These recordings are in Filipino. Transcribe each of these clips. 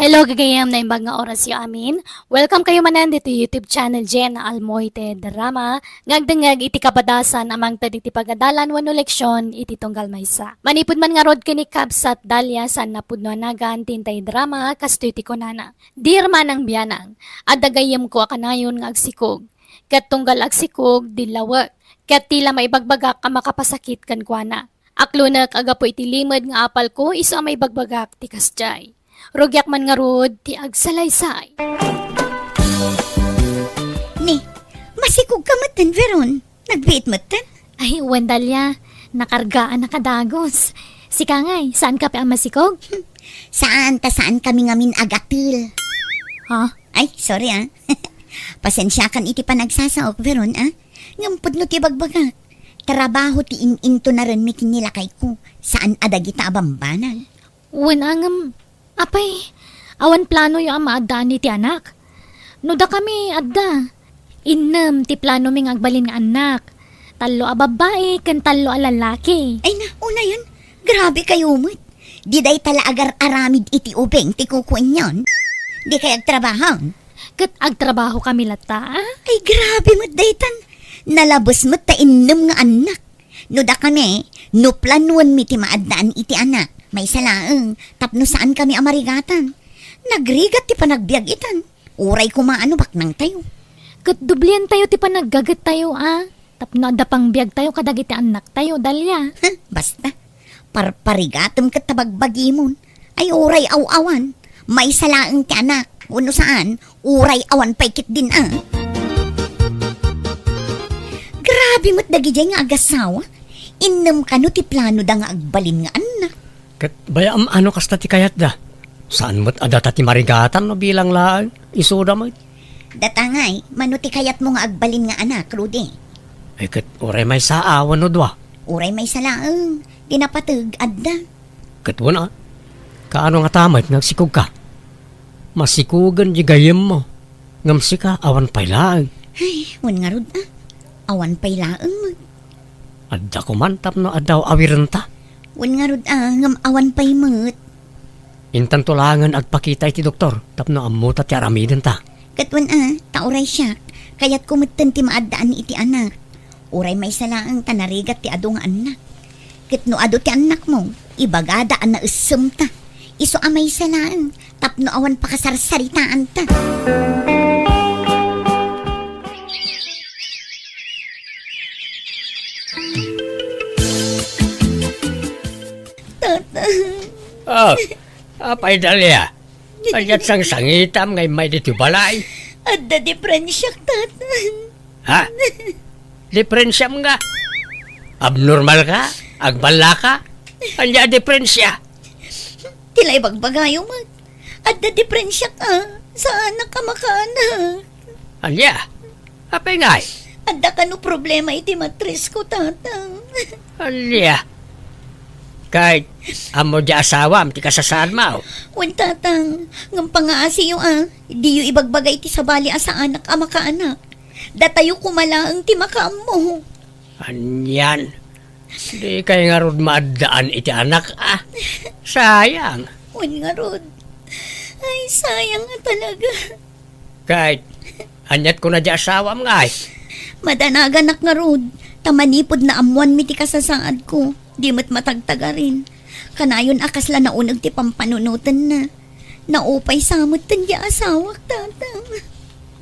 Hello, gagayam na imbag nga oras yung amin. Welcome kayo manan dito YouTube channel Jen Almoite Drama. Ngagdangag iti kapadasan amang tadi ti pagadalan wano leksyon iti tunggal maysa. Manipud man nga rod kini kabsat dalya san napudno nagan tintay drama kasto iti konana. Dear manang biyanang, adagayam ko akanayon nga agsikog. Kat tunggal agsikog dilawag. Kat tila maibagbagak ang makapasakit kan kuana. Aklunak aga po iti limad nga apal ko iso may bagbagak ti kasjay. Rugyak man nga rod, ti agsalaysay. Ni, masikog ka matan, Veron. Nagbiit matan? Ay, Wendalya, nakargaan na kadagos. Sika ngay, saan ka pa ang masikog? Saan kami ngamin agatil? Ha? Ay, sorry Pasensya kan iti panagsasaok, Veron Ngampod no ti bagbagak. Trabaho ti in-into na rin mikinilakay ko. Saan adagita abambanag? Wanangam, apay, awan plano yung amaadaan ni ti anak. Nuda kami, adda. Inam, ti plano ming agbalin nga anak. Talo a babae, kan talo a lalaki. Ay na, una yun. Grabe kayo mo't. Di day tala agar aramid iti ubeng ti kukuin yon. Di kay agtrabaho. Kat agtrabaho kami lata. Ay grabe mo't daytan. Nalabos mo't ta inam nga anak. Nuda kami, no planuan mi ti maadaan iti anak. May salaang, tapno saan kami amarigatan. Nagrigat ti panagbiag itan. Uray kumaano baknang tayo. Kat dublian tayo ti panaggagat tayo Tapno adda pang biag tayo kadagiti anak tayo, Dalya. Basta, parparigatom kat tabagbagimon. Ay uray aw-awan. May salaang ti anak. Uno saan, uray awan paikit din Grabe mo't dagijay nga agasawa. Innam ka no ti plano da nga agbalin nga anak. Kat bayam ano kasta ti kayat da? Saan mo't adata ti marigatan no bilang laan? Isuda mo? Datangay, manuti kayat mo nga agbalin nga anak, Rudy. Ay kat oray may saawan no dwa. Uray may salaang, ginapatag, adda. Kat wala. Kaano nga tamay nagsikog ka? Masikugan di gayem mo. Ngamsi ka awan pay laang. Ay, wan nga rod Awan pay laang mo. Adda kumantap no adaw awiran ta. Wan nga rod ngam awan pay mo't. Intan tulangan agpakita iti doktor. Tapno amuta ti aramiden ta. Katwan tauray siya. Kaya't kumutan ti maadaan iti anak. Uray may salaang tanarigat ti ado nga anak. Kat no ado ti anak mo, ibagadaan na usum ta. Iso amay salaang, tapno awan pakasarsaritaan ta. Apay dalya. Kayat sang sangitam ngay may dito balay. Adda diferensyak, tata. Ha? Diferensya mo nga. Abnormal ka? Agbala ka? Anya diferensya? Tilay bagbagayo mo. Adda diferensyak sa anak ka makana. Anya? Apay ngay? Adda ka no problema iti matris ko, tata. Anya? Kahit amo di asawa, amti kasasaan mo. Wan tatang, ngam pangaasi yung di yung ibagbagay iti sabali sa anak ama ka anak. Datayo kumalaang ti makaam mo. Anyan. Di kayo nga rod maadaan iti anak Sayang. Wan nga rod. Ay, sayang nga talaga. Kahit anyat ko na di asawa mo ngay. Madanagan nga rod. Tamanipod na amuan mi ti kasasaad ko. Di mo't matagtaga rin. Kanayon akasla na unag ti pampanunutan na. Naupay samot tan di asawak, tatang.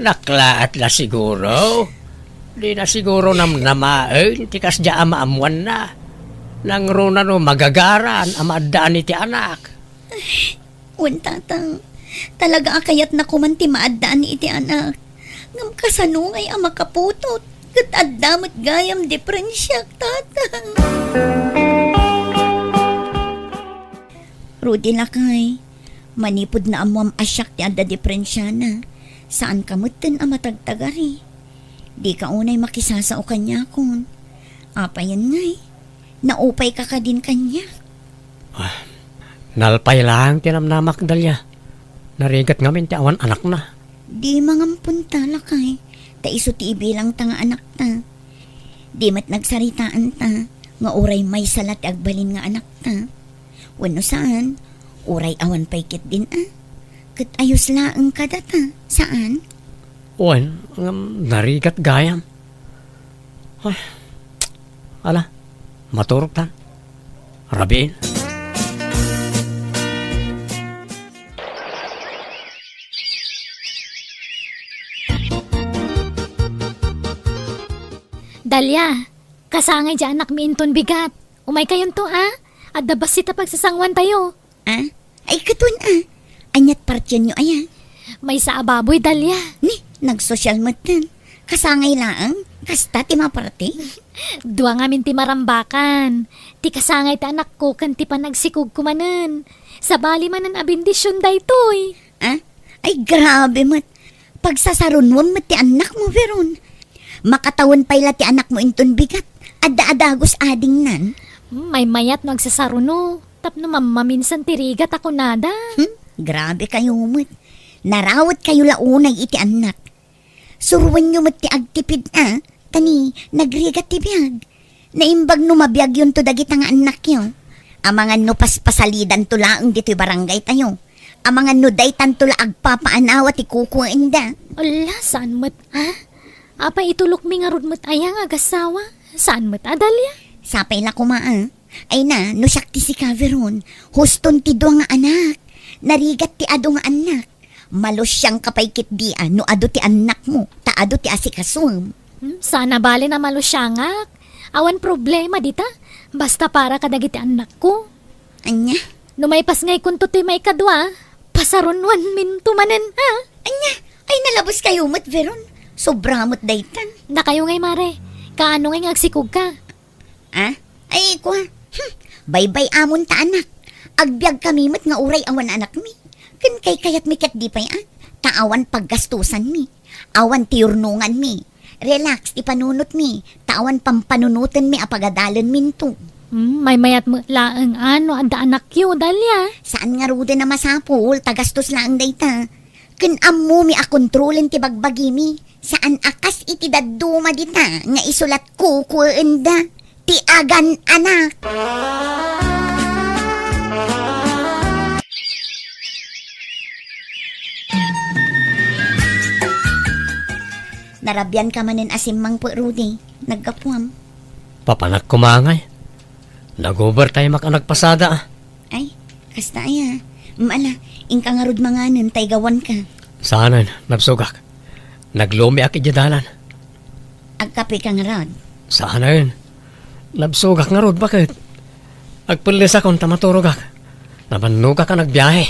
Naklaat la siguro. Di na siguro namaen, tikas di amaamuan na. Nang runa no magagaran, amaadaan iti anak. Wan tatang, talaga akayat na kumanti maadaan ni iti anak. Ngam kasanungay ang makaputot. Kat addamot gayam diferensyak, tatang. Rudy lakay, manipod na amuam asyak ti adda diferensya na. Saan kamutin ang matagtagari? Di ka unay makisasao kanya kun. Apayan ngay, naupay ka ka din kanya. Nalpay lang tinamnamak dalya. Narigat ngamin ti awan anak na. Di mangampunta lakay, ta iso ti ibilang ta nga anak ta. Di mat nagsaritaan ta, nga uray may salat agbalin nga anak ta. Wano saan, uray awan paikit din Kat ayos laang kadata. Saan? Wan, narigat gayam. Ay, ala, maturok tan. Rabiin. Dalia, kasangay dyan anak mi inton bigat. Umay kayon to ha? At dabas sita pagsasangwan tayo. Ah? Ay katun Anyat partyan nyo aya. May sa ababoy, Dalia. Ni, nagsosyal matan. Kasangay laang. Kasta ti maparte. Dua nga min ti marambakan. Ti kasangay ti anak ko kan ti panagsikog kumanen. Sa bali manan abindisyon daytoy. Ah? Ay grabe mat. Pagsasarunwam mat ti anak mo, Veron. Makatawan payla ti anak mo inton bigat. Adda-adagos ading nan. May mayat no agsasaruno. Tapno mamaminsan tirigat ako nada. Grabe kayo mat. Narawat kayo launay iti anak. Suruan nyo mat ti agtipid Tani, nagrigat ti biyag. Naimbag no mabiyag yun to dagit nga anak yun. Amangan no paspasalidan to laang dito'y barangay tayo. Amangan no daytan to laag papaanawa ti kukuin da. Ala, saan mat Apa itulok mi nga rod mat ayang agasawa? Saan mat Dalia? Sapay la kumaa. Ay na, no sakti si Caveron. Huston ti dua nga anak. Narigat ti ado nga anak. Malos siyang kapaykit di no ado ti anak mo. Ta ado ti asikasum. Sana bali na malusyangak. Awan problema dita. Basta para kadagiti anak ko. Anya? No may pasngay kunto ti may kadwa, pasarunwan min tumanen ha? Anya? Ay nalabos kayo mat, Veron. Sobramot daytan. Na kayo ngay mare, kaano ngay ngagsikog ka? Ay kwa. Bye-bye amon ta anak. Agbyag kami mat nga uray awan anak mi. Kan kay kayat mi kat di pay Taawan paggastusan mi. Awan tiurnungan mi. Relax, ipanunot mi. Taawan pampanunutan mi apagadalan minto. May mayat mo laang ano anda anak yo, Dalia. Saan nga rude na masapul, tagastos lang dayta. Kan ammo mi akontrolin ti bagbagi mi. Saan akas iti daduma dita nga isulat kukuenda. Ti agan anak. Narabyan ka manin asimang po, Rudy. Nagkapuam. Papanak kumangay. Nag-overtime ak nagpasada. Ay, kasta aya. Maala, ingka nga rod manganan, taygawan ka. Saanan, nabsugak. Naglumi ak ijadalan. Agkape ka nga rod. Saanan, nabsugak nga rod, bakit? Agpulis akong tamaturugak. Nabanuga ka nagbiyahe.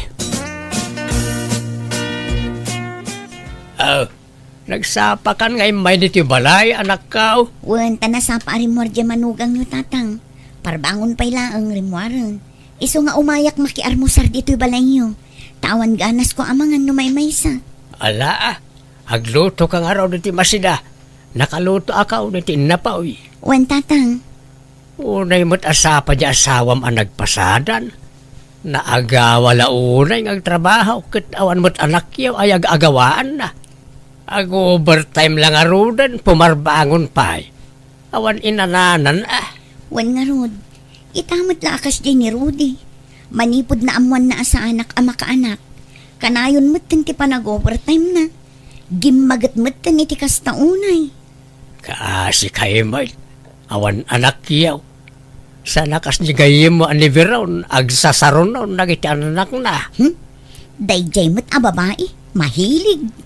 Nagsapakan ngay may dito balay, anak ka. Wan, tanasa pa rimwar dya manugang nyo tatang. Parbangon pa'y laang rimwaran. Iso nga umayak makiarmusar dito'y balay nyo. Tawan ganas ko amangan no may maysa. Ala, agluto ka nga raw dito masida. Nakaluto akaw dito napaw. Wan, tatang. Unay mo't asapa di asawam ang nagpasadan. Naagawa launay ng trabaho. Kitawan mo't anak yaw ay agawaan na. Ag-overtime lang arudan, pumarbangon pa. Awan inananan Wan nga rod. Itamot la akas di ni Rudy. Manipod na amuan na asa anak ama kaanak. Kanayon mo't ti pa nag-overtime na. Gimagat mo't iti kastaunay. Kaasi kayo mo. Awan anak yaw. Sa nakas ni gayim mo anibiron, agsasaron na, nagiti anak na. Dayjay mo't babae. Mahilig.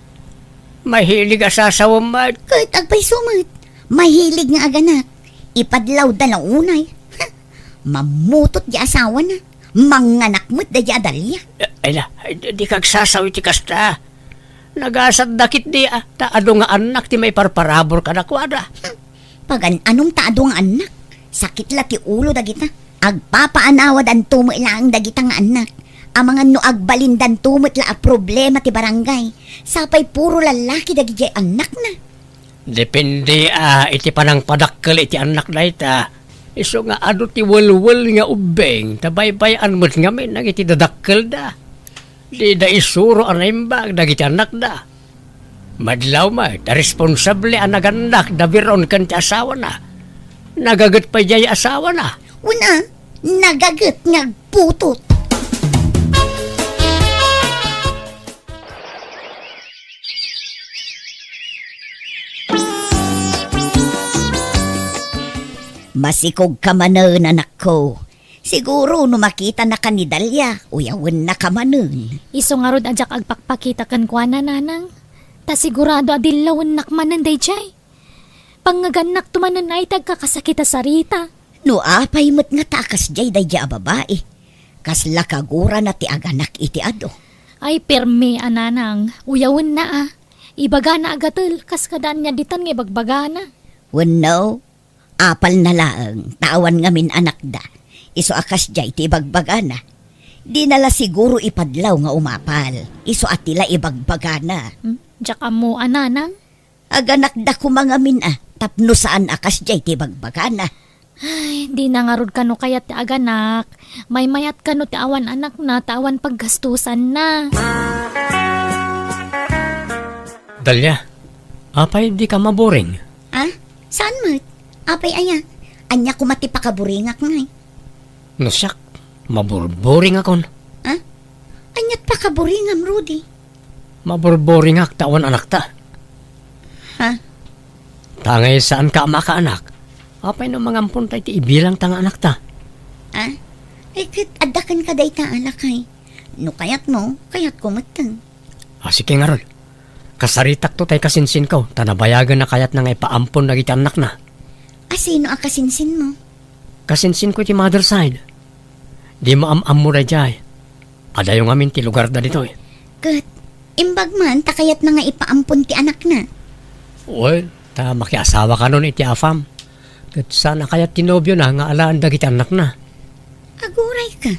Mahilig asasawam mo. Kahit agpay sumat. Mahilig nga aganak. Ipadlaw dalaw unay. Mamutot di asawa na. Manganak mo't da di adalya. Ay na, di kagsasawi ti kasta. Nagasad dakit di taado nga anak ti may parparabor ka na kwada. Pagan anong taado nga anak? Sakit la ti ulo dagita. Agpapaanawad ang tumo ilang dagita nga anak. Amangan no agbalindan tumot la a problema ti barangay. Sapay puro lalaki dagiti anak na. Depende iti panang padakkel iti anak na ita. Iso nga ado ti walwal nga ubeng. Tabaybayan mo't ngamin nang iti dadakkel da. Di da isuro animbag dagiti anak da. Madlaw ma, ta responsable ang naganak da biron kan ti asawa na. Nagagat pa jay asawa na. Una, nagagat nga putot. Masikog ka manon, anak ko. Siguro no makita na ka ni Dalia, uyawan na ka manon. Iso nga rod ajak agpakpakita kan kwa na nanang. Ta sigurado adilawon nakmanan day jay. Pangaganak tumanan ay tagkakasakita sa Rita. No apay mo't nga takas jay daya babae. Kasla kagura na ti aganak iti ado. Ay perme ananang, uyawon na ah. Ibaga na agatul, kaskadaan niya ditan nga ibagbaga na. Wano, apal na laang, tawan ngamin anak da. Iso akas jay ti ibagbaga na. Di nala siguro ipadlaw nga umapal. Iso atila ibagbaga na. Diyak mo ananang. Aganak da kumangamin tapno saan akas jay ti ibagbaga na. Ay, di na nga rod kano kayat ti aganak. May mayat kano ti awan anak na, tawan paggastusan na. Dalia, apay di ka maboring. Ah? Saan mo't? Apay aya. Anya kumati pa kaburingak nga. No siyak, maburboring akon. Ah? Anyat pa kaburingam, Rudy. Maburboring ak tawan anak ta. Ha? Tangay saan ka makaanak? Apay no mga ampun tayo ti ibilang tanga anak ta. Ah? Kit adakan ka day ta alakay. No kayat mo, kayat kumatang. Sige nga rol. Kasaritak to tayo kasinsin ko. Tanabayagan na kayat na nga ipaampon na iti anak na. Sino akasinsin mo? Kasinsin ko ti mother side. Di maam-am mo na jay. Ada yung amin ti lugar da dito eh. Kat, imbag man, takayat na nga ipaampun ti anak na. Well, ta makiasawa ka nun iti afam. Kat sana kaya tinobyo na nga alaan dagiti anak na. Aguray ka.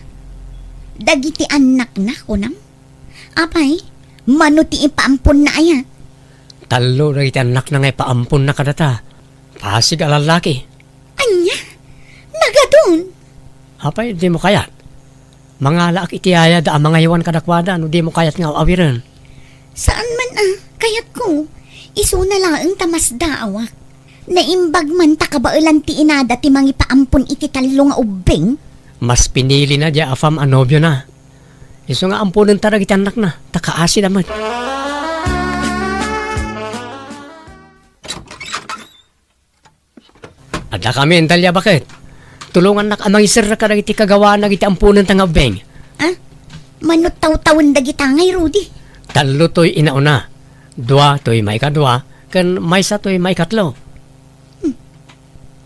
Dagiti anak na, kunam? Apay, mano ti ipaampun na aya. Talo dagiti anak na nga ipaampon na kadata. Pasig alalaki. Anya? Nagadun? Apay, di mo kayat. Mga laak itiyaya da ang mga iwan kadakwada no di mo kayat nga awiran. Saan man kayat ko. Iso na lang ang tamas daawak. Naimbag man takabailan ti inada ti mangi paampun iti talo nga ubing. Mas pinili na di afam anobyo na. Iso nga ampunan tarag iti anak na. Takaasi naman. Ada kami, Dalia, bakit? Tulungan na amang isir na karag iti kagawa na iti ampunan tanga ubing. Ah? Manot taw-tawan dagitangay, Rudy. Talo to'y inauna. Dua to'y may kadwa. Kan may sa to'y may katlo.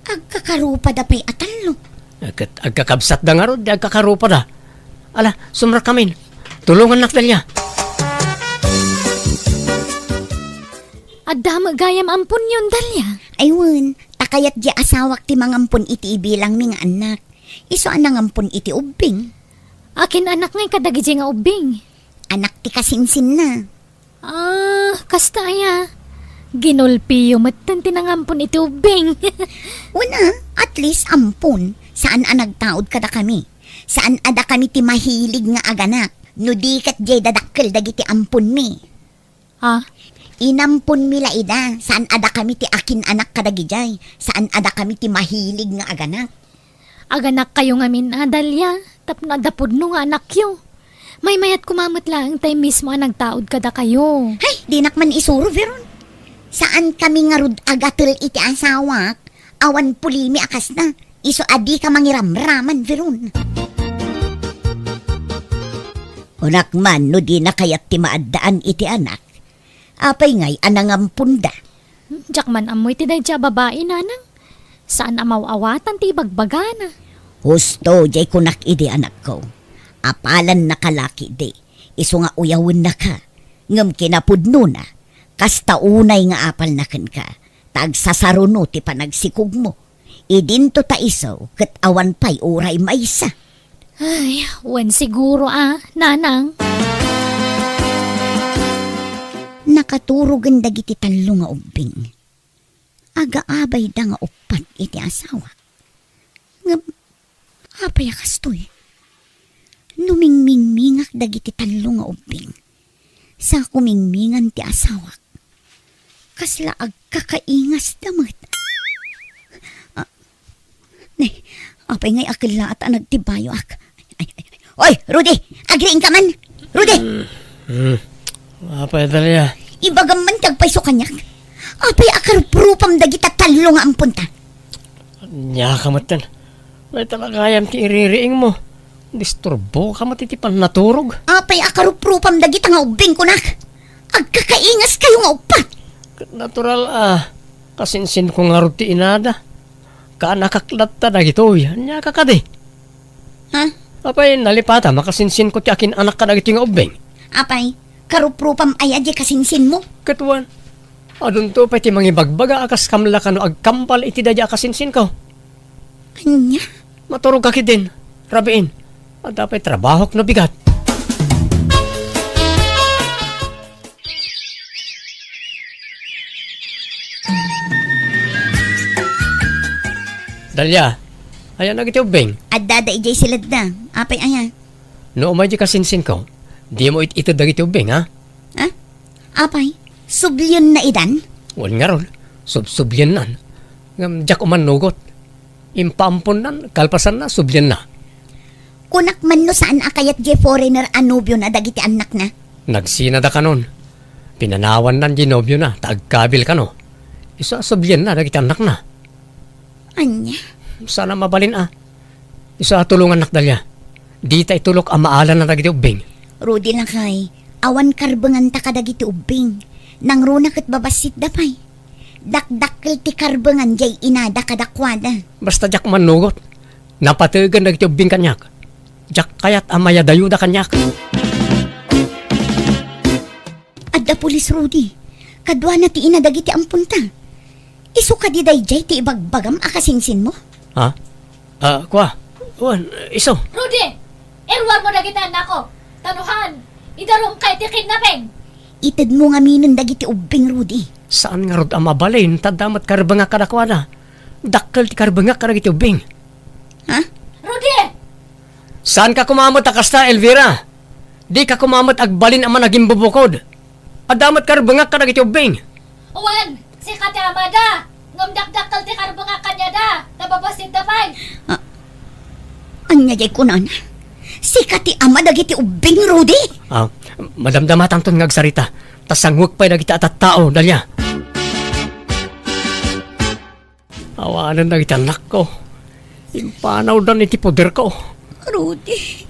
Agkakarupa da pa'y atalo. Agkakabsat da nga ro, di agkakarupa da. Ala, sumra kami. Tulungan na, Dalia. Adda magayam ampun yun, Dalia. Ayun, takayat di asawak ti mangampun iti ibilang mi nga anak. Iso anang ampun iti ubing. Akin anak ngay kadagiti nga ubing. Anak ti kasinsin na. Ah, kasta aya. Ginulpi yung matan tinangampun iti ubing. Una, at least ampun. Saan nagtaod kada kami? Saan ada kami ti mahilig nga aganak? No di kat jay dadakkel dagiti ampun mi. Ah, Inampun mi laida. Saan ada kami ti akin anak kadagijay? Saan ada kami ti mahilig nga aganak? aganak kayo nga min, Dalia. Tapno adapod no nga anak yo. May mayat kumamot lang tayo mismo nagtaod kada kayo. Hay, di nakman isuro, Veron. Saan kami nga rud agatul iti asawak? Awan pulimi akas na. Iso adi ka mangiramraman, Veron. Unak man, no di na kayat ti maadaan iti anak. Apay ngay anangampun da. Diyak man amoy ti dayja babae nanang. Saan amaw-awatan ti bagbagana. Husto, jay kunak idi anak ko. Apalan na kalaki di. Iso nga uyawin na ka. Ngam kinapudno na. Kasta unay nga apal na kan ka. Tagsasaruno ti panagsikog mo. Idinto ta iso, kat awan pa'y uray maysa. Ay, wan siguro nanang. Nakaturugan dagiti talo nga ubing. Aga-abay da nga upat iti asawa. Nga, apay akastoy. Numingmingmingak dagiti talo nga ubing. Sa kumingmingan ti asawa. Kasla agkakaingas damat. Apay ngay akila at nagtibayo ak. Ay. Oy, Rudy! Agriin ka man! Rudy! Apay, Dalia. Ibagam man tagpay so kanyak. Apay akarupurupam dagita talo nga ang punta. Nya ka matan. May talagayam ti iririing mo. Disturbo ka matitipan naturog. Apay akaruprupam dagiti nga ubing kunak. Agkakaingas kayo nga upat. Natural kasinsin ko nga ruti inada. Ka nakaklat ta dagito nya ka kadi. Ha? Apay nalipata makasinsin ko ti akin anak ka dagito nga ubeng. Apay, karuprupam ay adye kasinsin mo. Katuan. Adun to pa ti mangibagbaga akas kamla kano agkampal iti dadya akasinsin ko. Anya? Maturog ka din. Rabiin. At dapat trabaho no bigat. Dalya, ayan na kiti ubeng. Adda da ijay silad na. Apay aya. No umay di kasinsin ko. Di mo ito dagiti ubeng ha? Ha? Apay, sublyon na idan? Wal nga ron. Subyan nan. Ngam jak uman nugot. Impampon nan. Kalpasan na. Subyan na. Kunak man no saan akayat jay foreigner anubyo na dagiti anak na. Nagsinada ka nun. Pinanawan nan ginobyo na. Tagkabil ka no. Isa subyan na. Dagiti anak na. Anya? Sana mabalin Isa tulungan nakdalya. Di tay tulok ang maalan na dagiti ubing. Rudy lang kay, awan karbangan ta kadagiti ubing. Nang runa kat babasit dapay. Dakdakkel ti karbangan jay inada kadakwada. Basta jak manugot. Napatugan dagiti ubing kanyak. Jak kayat amaya dayuda kanyak. Adda pulis Rudy, kadwa na ti ina dagiti ampunta. Isu ka di dayjay ti ibagbagam akasinsin mo? Ha? Kwa? Uwan, iso. Rudy! Erwar mo na kita anak ko! Tanuhan! Idarong kay ti kidnapping! Itid mo nga minon dagiti ubing Rudy. Saan nga rod ang mabalin? Tadamat karbanga kadakwana. Dakkel ti karbanga kadagiti ubing. Ha? Rudy! Saan ka kumamot akasta, Elvira? Di ka kumamot agbalin ang managing bubukod. Adamat karbanga kadagiti ubing. Uwan! Si Kati Amada! Ngamdak-dakal ti karbanga kanya da! Nababasit na pay! Anya jay kunan? Si kati ama dagiti ubing Rudy? Madamdamatang ton ngagsarita. Tasangwag pa'y dagiti atat tao, dalya. Awanan dagiti anak ko. Impanaw dan iti poder ko. Rudy.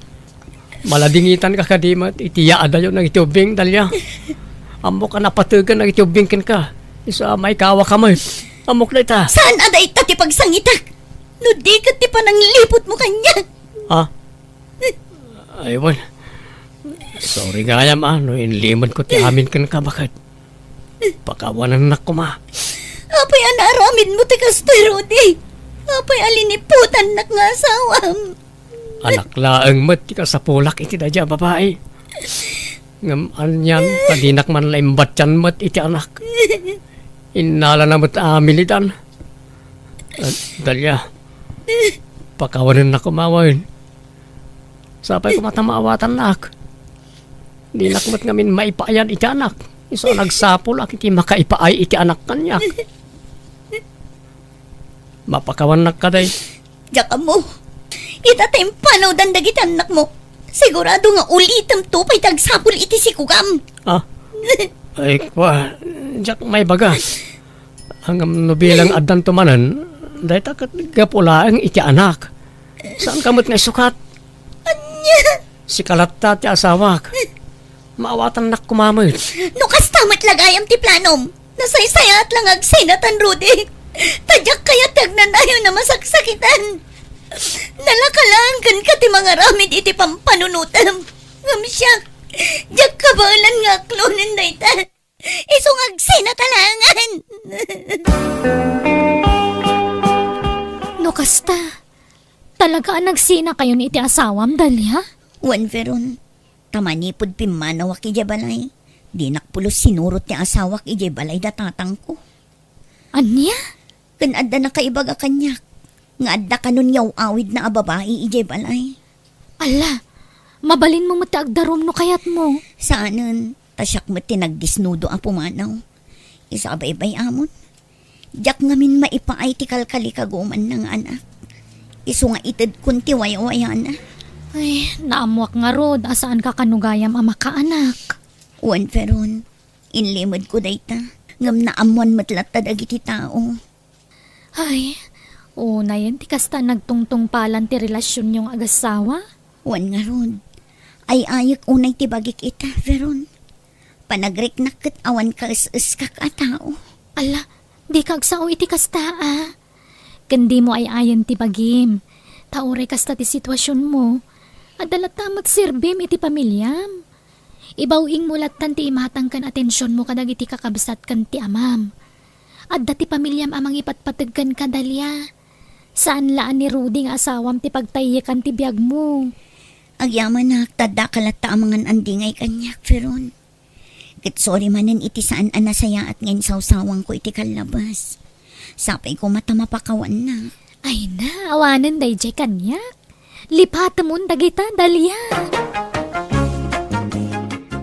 Maladingitan ka kadimat, itiya adayo ng iti ubing, dalya. Amok ka napatugan ng iti ubing ken ka. Isa may kawa ka mo. Amok na ita. Saan aday ta ti pagsangitak? No di ka ti panang lipot mo kanya. Aywan. Sorry nga yam no inlimod ko ti amin ken ka bakit. Pakawanan na ko ma. Apay anaramid mo ti kastoy Rudy. Apay aliniputan nak nga asawam. Anak laeng met ti kasapulak iti dadya babae. Ngam anyang padinak man laimbat yan met iti anak. Inala na met amilitan. Dalya. Pakawanan na kumawin. Sapay ko matamawatan nak. Di nakmat ngamin maipayan iti anak. Iso nagsapol ak iti makaipaay iti anak kanyak. Mapakawan nak kaday. Diyan mo. Itatay panaw dagiti anak mo. Sigurado nga ulitam to pa'y tagsapol iti sikugam. Ay kwa. Diyak may baga. Hanggang nubilang adan tumanan. Dahil takat gapula ang iti anak. Saan kamot nga sukat? Anya? Si Kalatta ti asawak. Maawatan nak kumamit. No kastamat lagayam ti planom. Nasaysayat lang agsinatan Rudy. Tadyak kaya tagnanayo na masaksakitan. Nalakalaan kan ka ti mga ramid iti pampanunutam. Ngam siya. Diyak kabalan nga klonin na ita. Isong agsinatalangan. No kasta, talaga nagsina kayo ni iti asawam, Dalya? Wan veron, tamanipod pimanawak ije balay. Di nakpulos sinurot ni asawak ije balay datatang ko. Anya? Kan adda na kaibaga kanyak. Nga adda kanon yaw awid na ababae ije balay. Ala, mabalin mo matagdarom no kayat mo. Saanan, tasyak mo tinagdisnudo ang pumanaw. Isa abay-bay amon. Diyak ngamin maipaay ti kalkali kaguman ng anak. Iso nga itid kunti waya-wayana. Ay, naamuak nga rod, asaan ka kanugayam ang makaanak. Wan veron, inlimod ko dayta. Ngam naamuan matlatad agiti tao. Ay, Una yan, ti kasta nagtungtong palan ti relasyon yung agasawa. Wan nga ron. Ay ayak unay ti bagik ita, Veron. Panagriknak ket awan ka is kak a tao. Ala, di kagsao iti kasta Kandi mo ay ayan ti bagim. Taore kasta ti sitwasyon mo. Adalat tamat sirbim iti pamilyam. Ibawing mulatan ti imatang kan atensyon mo kadag iti kakabsat kan ti amam. Adda ti pamilyam amang ipatpatag kan kadalya. Saan laan ni Rudy nga asawam ti pagtayikan ti biyag mo? Agyaman na tada kalata amangan andingay kanyak, Veron. Ket sorry manen iti saan anasaya at ngayon sawsawang ko iti kalabas. Sapay ko mata mapakawan na. Ay na, awanan day jay kanya. Lipat mo dagita, dalya.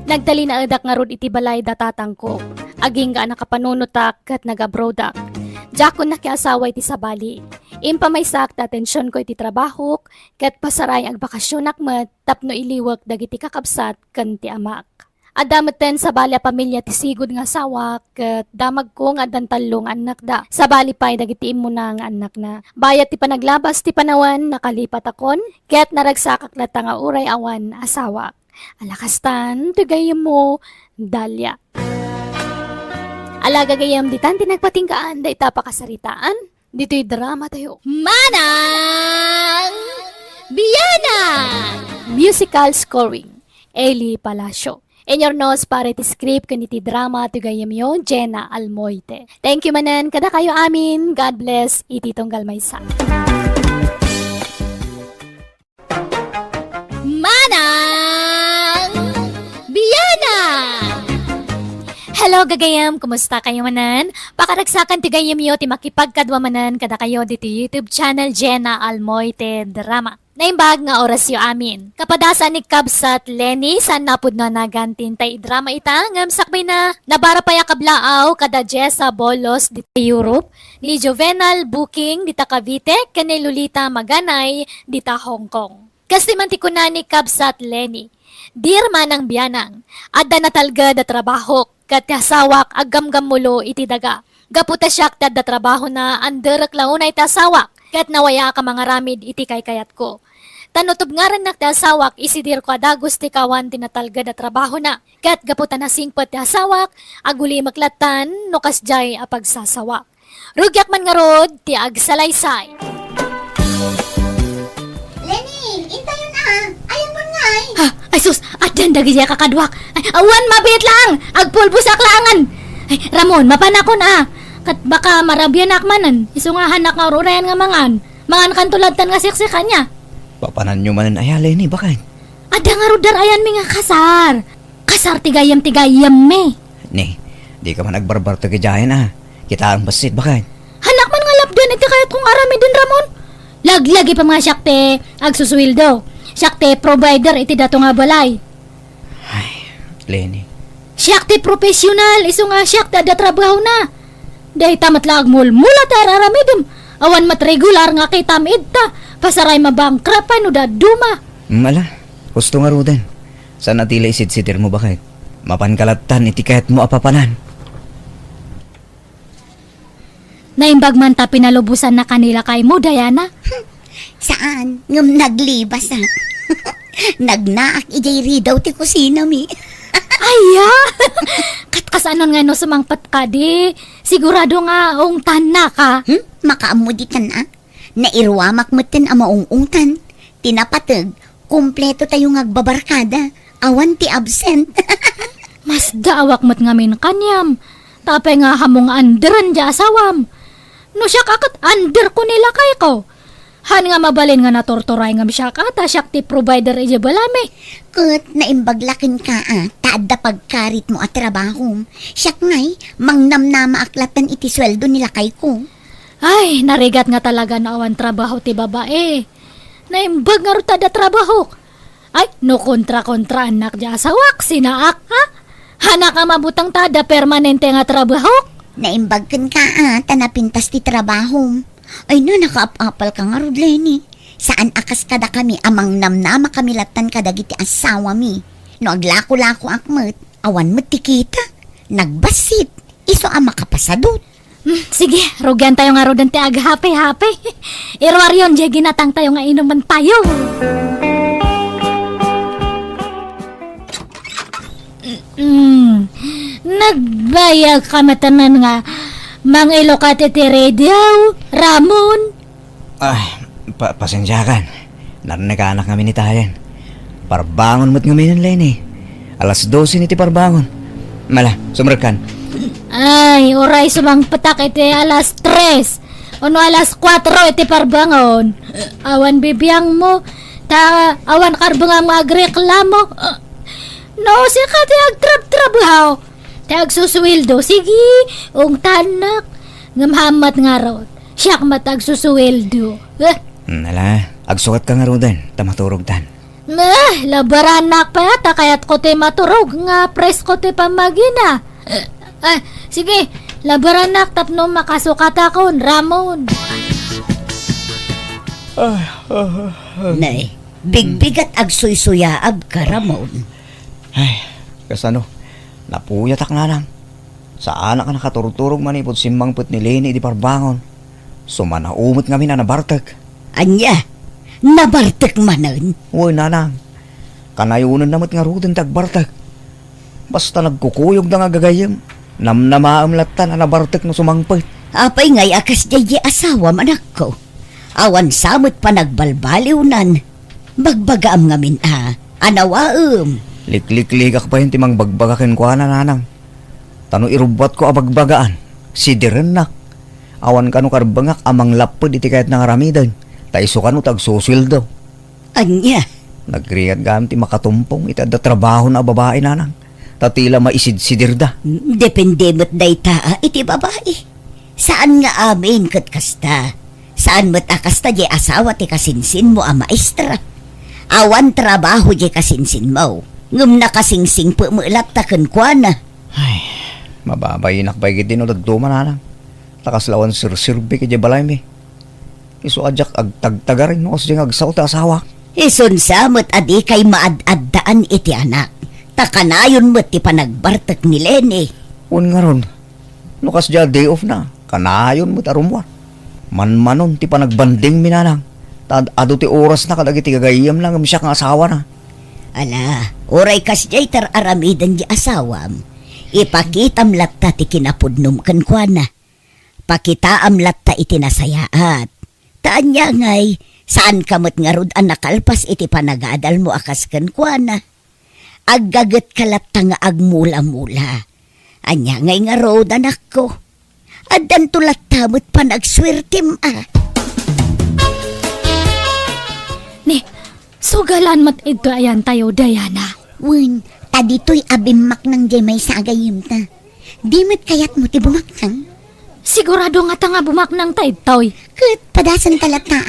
Nagdali na adak nga rod iti balay datatang ko. Aging ga nakapanunutak kat nagabrodak. Jakon na kiasawa iti sabali. Impa may sakta atensyon ko iti trabaho kat pasaray ang bakasyon akmat tapno iliwag dagiti kakabsat kan ti amak. Adameten sa bali a pamilya ti sigud nga asawa ket damag ko nga dantalong anak da. Sa bali pay dagiti imo na nga anak na. Bayat ti panaglabas ti panawan nakalipat akon ket naragsakak lata nga uray awan asawa. Alakastan tugay mo dalya. Alaga gayam ditan ti nagpatingkaan da itapakasaritaan. Dito'y drama tayo. Manang Biyana! Musical scoring. Eli Palacio. In your nose para iti script kaniti drama tugayam yo Jenna Almoite. Thank you manan kada kayo amin. God bless iti tunggal maysa. Manang Biyana! Hello gagayam, kumusta kayo manan? Pakaragsakan ti gayam yo ti makipagkadwa manan kada kayo dito YouTube channel Jenna Almoite Drama. Naimbag nga oras yo amin. Kapadasan ni Kabsat Lenny san napud na nagantin tay drama ita ngam sakbay na nabara paya kablaaw kada Jessa Bolos dita Europe, ni Juvenal Booking dita Cavite, kani Lolita Maganay dita Hong Kong. Kasi man ti kunan ni Kabsat Lenny. Dear manang biyanang, adda natalga da trabaho kat asawak agam-gam mulo iti daga. Gaputa siyak da trabaho na anderak launay ta asawak. Kat nawaya ka mga ramid iti kayat ko. Tanutob nga rin nakta asawak, isidir ko adagos ti kawan tinatalga na trabaho na. Kat gaputa na singpot ti asawak, aguli maklatan, no kasjay apagsasawak. Rugyak man nga rod, ti agsalaysay. Lenny, intayo na. Ayan mo nga ay. Ha, ay sus, adan dagi siya kakadwak. Ay, awan mabit lang, agpulbos aklangan. Ay, Ramon, mapanakon Kat baka marabyan akmanan, isungahan nga ururayan nga mangan kan tulad tan nga siksikan niya. Papanan nyo manan ay Lenny, bakit? Ada nga rudar ayan mi nga kasar. Kasar tigayam me. Ne, di ka man nagbarbar tagajayan Kita ang basit, bakit? Hanak man nga lapdan iti kayat kong arami din Ramon. Laglagi pa mga syakte agsuswildo. Syakte provider iti dato nga balay. Ay, Lenny. Syakte profesional, iso nga syakte ada trabaho na. Day tamat lag mula tararamidim. Awan mat regular nga kay tamid ta. Pasaray mabangkrapan o da duma. Ala, gusto nga ruden. Saan natila isid-sidir mo bakit? Mapankalatan iti kahit mo apapanan. Naimbag man ta pinalubusan na kanila kay mo, Diana. Saan? Ngam naglibas Nagnaak ijay ridaw ti kusina mi. Aya! Katkasanon nga no sumangpat ka di. Sigurado nga ungtan na ka. Makaamuditan Nairwamak moten ama ungtan. Tinapatag, kumpleto tayo ngagbabarkada. Awan ti absent. Mas daawak mo't ngamin kanyam. Tapay nga hamong anderan di asawam. No siya kakat under ko nila kay ko. Han nga mabalin nga natortoray nga siya kata siya ti provider ije balame. Kat naimbaglakin ka taadda pagkarit mo at trabaho. Siyak ngay, mangnamnama aklatan iti sweldo nila kay ko. Ay, narigat nga talaga na awan trabaho ti babae. Naimbag nga rutada trabaho. Ay, no kontra-kontra anak di asawak, sinaak ha? Hanak ka mabutang tada permanente nga trabaho. Naimbagkan ka tanapintas ti trabaho. Ay no, nakaapapal ka nga rod, Lenny. Saan akas kada kami amang namnama kami latan kadagiti asawa mi. No aglako-lako akmet, awan met ti kita. Nagbasit, iso ang makapasadot. Sige, rugyan tayo nga rodan ti aghape-hape. Irwaryon, di ginatang tayo nga inuman tayo. Nagbayag ka matanan nga mangilo ka ti radio, Ramon. Ay, pasensyakan. Narinig ka anak kami ni Tayan. Parbangon mo't ngamin ng Lenny. Alas 12 ni ti parbangon. Mala, sumrakan. Ay, oray sumang patak iti alas 3. Ano alas 4 iti parbangon. Awan bibiyang mo. Awan karbang ang agreklamo. No, si ka ti agtrab-trabaho. Ti agsuswildo. Sige, ung tanak. Ngamhamat nga ron. Siyak matag suswildo. Nala, agsukat ka nga Rodan. Tamaturog tan. Labaranak pa yata kaya't ko ti maturog nga presko ti pamagina. Sige, labaranak tapno makasukat akon, Ramon. Nay, bigbigat agsuy-suyaab ka, Ramon. Ay, kasano? Napuyatak nga lang. Saan ka nakaturturog manipod simbang put ni Lenny di parbangon. Sumanaumot kami na nabartag. Anya, nabartek manan. Uy, nanang. Kanayunan namat nga Rodan tagbartag. Basta nagkukuyog na nga gagayam. Namnamaam latan na nabartag no sumangpit. Apay ngay akas jay asawa manak ko. Awan samot pa nagbalbaliw-nan. Bagbagaam ngamin anawaem. Liklik-ligak pa yung timang bagbagakin ko na nanang. Tano irubat ko abagbagaan. Si Direnak. Awan kanu karbangak amang lapod iti kahit nangaramidan. Taiso kanu tagsusildo. Anya, Nagriat gam ti makatumpong itada trabaho na babae nanang. Tatila maisid-sidir da. depende mo't dayta iti babae. Saan nga amin kat kasta? Saan mo't akasta jay asawa ti kasinsin mo maestra? Awan trabaho jay kasinsin mo. Ngum na kasingsing po mo ilatakan kwa na. Ay, mababayinak pa ikit din o dagduman nanang. Takaslawan sir-sirbi kaya balay mi. Iso ajak agtagtagarin no kasi agsaw ta asawa. Ison samot adi kay maad-addaan iti anak. Takanayon mo't ti panagbartak ni Lenny. Un nga ron. Nukas dya day off na. Kanayon mo tarumwa. Man-manon ti panagbanding minanang. Tad ado ti oras na kadagiti gagayam lang siya kang asawa na. Ala, oray kas jay tar aramidan di asawam. Ipakitam latta ti kinapudnom kan kwa na. Pakitaam latta iti nasayaat. Taan niya ngay, saan kamot nga rod ang nakalpas iti panagadal mo akas kan kwa na. Aggagat kalatta nga agmula-mula. Anya ngay nga rod anak ko. Adan tulat tamot panagswertim Ni, sugalan mat ito ayan tayo, Diana. Wen, tadito'y abimak ng jemay sa agayim ta. Di mo't kayat mo ti bumaknang. Sigurado nga ta nga bumaknang tayo, Kat padasan talata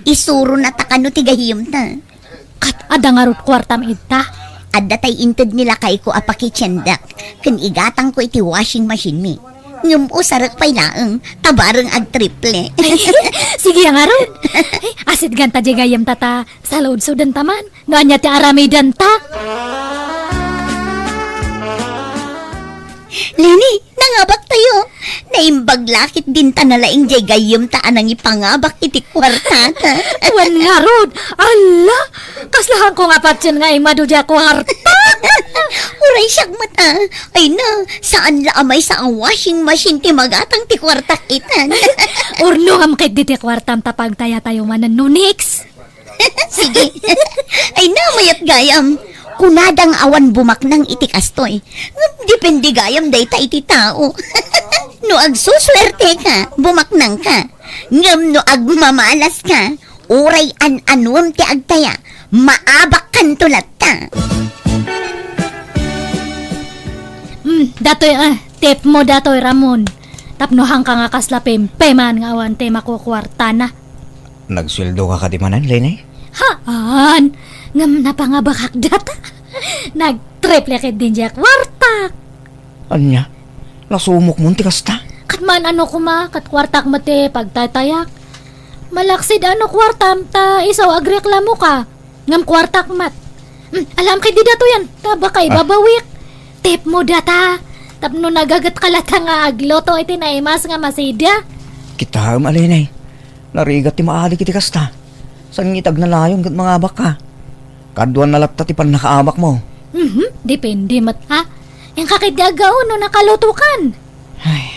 Isuro na takano ti gayim ta. Kat ada nga rut kwartam ita. Adda tay inted nila kay ko apakitsendak. Kun igatang ko iti washing machine mi. Ngum usarak pay laeng, tabareng ag triple. Sige nga rut. Asit ganta di gayam tata sa load sudan taman. Noan niya ti aramidan ta. Lini, nangabak tayo. Naimbag lakit din ta nalaing jay gayam ta anang ipangabak iti kwarta ta. Wan nga rut. Ala, kaslahan ko nga patsin nga imadudya ko harta. Uray siyag mata. Ay na, saan laamay sa ang washing machine ti magatang ti kwarta kita. Urno nga makit di ti kwartam tapag taya tayo manan nunix. Sige. Ay na, mayat gayam. Kunadang awan bumaknang iti kastoy. Depende gayam dayta iti tao. No agsuswerte ka, bumaknang ka. Ngam no agmamalas ka, uray an-anuam ti agtaya, maabak kan tulat ta. Datoy tip mo datoy Ramon. Tapnohang ka nga kaslapim, peman nga awan te makukwarta na. Nagsweldo ka kadimanan, Lenny? Haan, ngam napangabakak data. Nag-triple kit din siya kwartak. Anya? Nasumok mo ti kasta? Katman ano kuma, kat kwartak mati pagtatayak. Malaksid ano kwartam, ta isaw agreklamo ka. Ngam kwartak mat. Alam kay di dato yan, ta baka ibabawik. Tip mo data. Tapno nagagat kalata nga agloto iti naimas nga masidya. Kita malinay. Narigat ti maali kiti kasta. San ngitag na layon kat mga abak ka. Kaduan na lapta ti pan nakaabak mo. Depende mat ha. Yung kakidagaw no nakalutukan. Ay,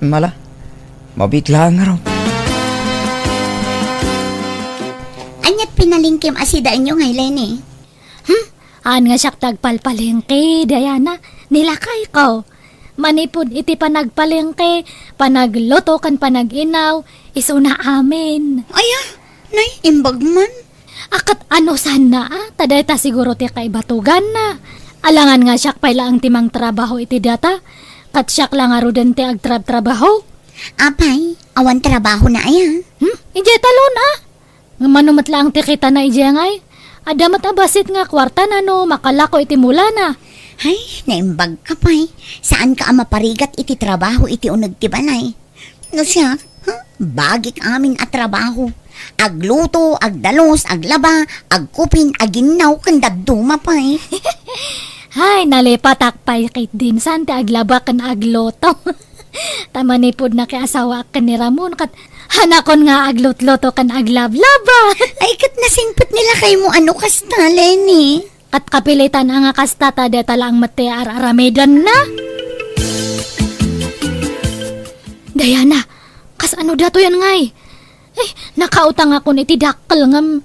mala. Mabitla nga raw. Anyat pinalingkim asida inyo ngay Lenny. Aan nga siyak tagpalpalengke, Diana. Nilakay ko. Manipod iti panagpalengke, panagloto kan panaginaw, isuna amin. Aya, nay, imbag man. Akat ano sana taday ta siguro ti kay batugan na. Alangan nga siyak pala ang timang trabaho iti data. Kat siyak lang nga rudan ti agtrab-trabaho. Apay, awan trabaho na aya. Ije talon Nga manumat lang ti kita na ije ngay. Adamat abasit nga kwarta na no, makalako iti mula na. Ay, naimbag ka pay. Saan ka maparigat iti trabaho iti unag ti balay? No siya, bagik amin at trabaho. Agluto, agdalos, aglaba, agkupin, aginaw, kandaduma pay. Hay, nalipatak pa'y kay din san ti aglaba kan agloto. Tamanipod na kay asawa kan ni Ramon kat hanakon nga aglotloto kan aglablaba. Ay, kat nasingpot nila kay mo ano kasta, Lenny. At kapilitan ang akastata de talang mate aramedan na. Diana, kas ano dato yan ngay? Nakautang ako ni ti dakkel ngam.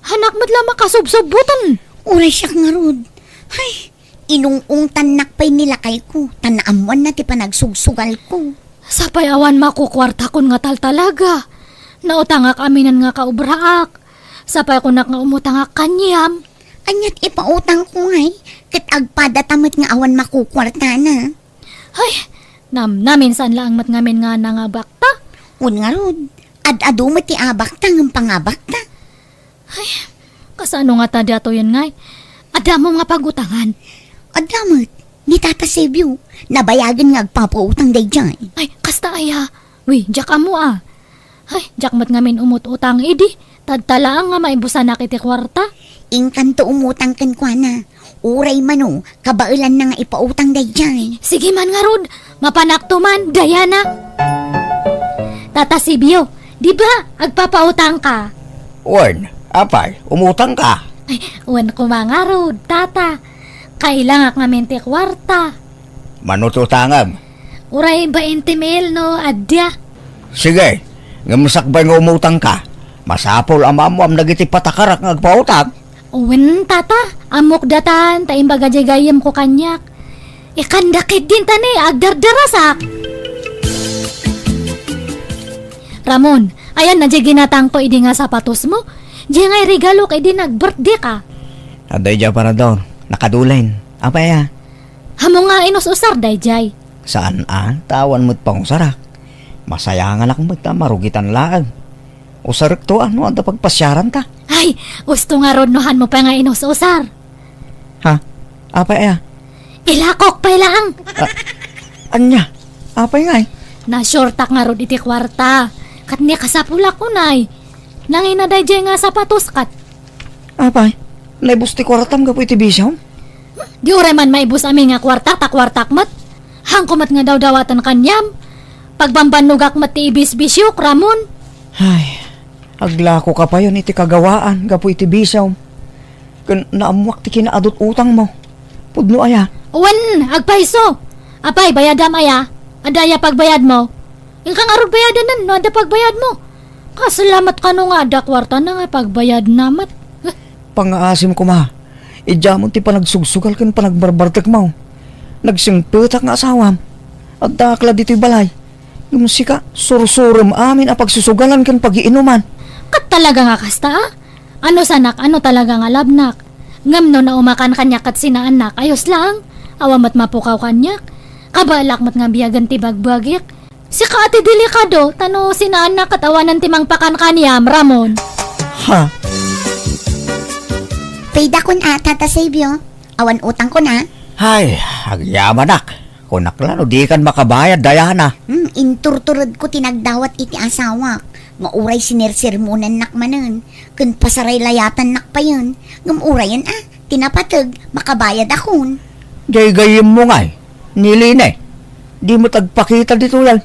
Hanak madla makasubsubutan. Uray siya nga rod. Ay, inungong tanak pa'y nilakay ko. Tanaamuan na ti panagsugsugal ko. Sapay awan makukwarta kun nga tal talaga. Nautangak aminan nga kaubraak. Sapay ko nga umutangak kanyam. Anyat ipautang ko ngay. Kat agpadatamot nga awan makukwarta na. Ay, naminsan lang mat ngamin nga nangabakta. Un nga rod. Ad-ado mo ti abak ta ng pangabak ta. Kasano nga ta dato yan ngay? Adamo nga pagutangan. Adamot, ni Tata Sebio, nabayagan nga agpapautang day dyan. Ay, kasta aya. Uy, jak amo Ay, jak mat ngamin umut-utang idi. Tadtalaang nga maibusan na kiti kwarta. Ingkanto umutang kan kwa na. Uray mano, kabailan na nga ipautang day dyan. Sige man nga rod, mapanakto man, Diana. Tata Sibio, di ba agpapautang ka? Wan, apay, umutang ka. Ay, uwan ko mga rod, tata. Kailangan nga mente kwarta. Manututangam. Uray 20 mil no, adya. Sige, ngamusakbay nga umutang ka. Masapol amam nagiti patakarak nga agpautang. Uwan, tata. Amok datan, taimbaga jagayam ko kanyak. Ikandakit din tani, agdardarasak. Ramon, ayan na ginatang ko idi nga sapatos mo. Di nga regalo kay di nag-birthday ka. Aday dya para daw, nakadulain. Apay Hamo nga inos-usar, dayjay. Saan tawan mo't pang sarak. Masaya nga lang mo't marugitan laag. Usarik to ano, anda pagpasyaran ka. Ay, gusto nga rodnohan mo pa nga inos-usar. Ha? Apay Ilakok pa lang. Anya? Apay nga Na-shortak nga rod iti kwarta. Kat niya kasapula ko nay. Nangina dayjay nga sapatos kat. Apay, naibus ti kwartam ka po iti bisyaw? Di ure man maibus amin nga kwarta, takwartak mat. Hangkumat nga daw dawatan kanyam. Pagbambanugak mat ti ibis-bisyok, Ramon. Ay, aglako ka pa yun iti kagawaan, gapo iti bisaw. Kan naamuak ti kinaadot utang mo. Pudno aya. Uwan, agpaiso. Apay, bayadam aya. Adaya pagbayad mo. Yung kang arog bayadan no, ada pagbayad mo. Kasalamat ka no nga, ada kwarta na nga pagbayad namat. Pangaasim ko ma. Idjamon ti panagsugsugal kan panagbarbartek mo. Nagsingpetak nga asawam. At dakla dito'y balay. Yung sika, sursurum amin a pagsusugalan kan pagiinuman. Kat talaga nga kasta Ano sanak, ano talaga nga labnak. Ngam no na umakan kanyak at sinaanak, ayos lang. Awamat mapukaw kanyak. Kabalak mat nga biyagan ti bagbagik. Si ka ati delikado, tano sinaanak at awanan ti mangpakan kanyam, Ramon. Ha? Payda ko na, Tata Sebio. Awan utang ko na. Hay, agyabanak. Kunak lang, di kan makabayad, Diana. Inturturod ko tinagdawat iti asawak. Nga uray sinersirmonan nak manen. Kun pasaray layatan nak pa yun. Ngam urayan tinapatag, makabayad akon. Gay-gayim mo nga'y. Niline. Di mo tagpakita dito yan.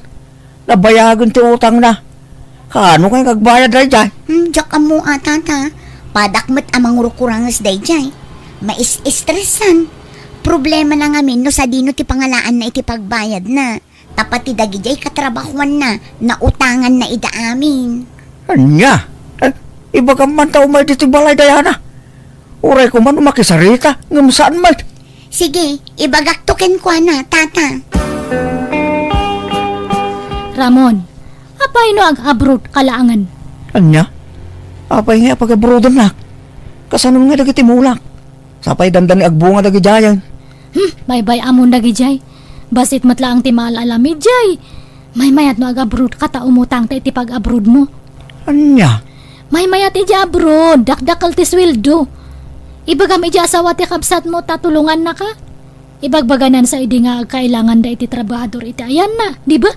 Nabayagan ti utang na. Kano kayo kagbayad na dyan? Diyak amo tata. Padakmet amang rukurangas dayjay. Mais-estresan. Problema na ngamin no sa dino ti pangalaan na iti pagbayad na. Tapat ti dagijay katrabahuan na. Nautangan na ida amin. Anya? Iba ka man tao may dito balay dayana. Uray ko man umakisarita. Ngam saan man? Sige, ibagaktukin ko na, tata. Ramon, apay no ag-abroad kalaangan? Anya? Apay nga pag-abrodan na. Kasanong nga dagiti mulak. Sapay damdan ni agbunga dagi jayan. Bye-bye amon dagi jay. Basit matla ang timal alamid jay. May mayat no ag-abroad kata umutang ta iti pag-abroad mo. Anya? May mayat iti abroad, dakdakal ti sweldo. Ibagam iti asawa ti kabsat mo tatulungan na ka. Ibagbaganan sa idi nga kailangan da iti trabahador iti ayan na, di ba?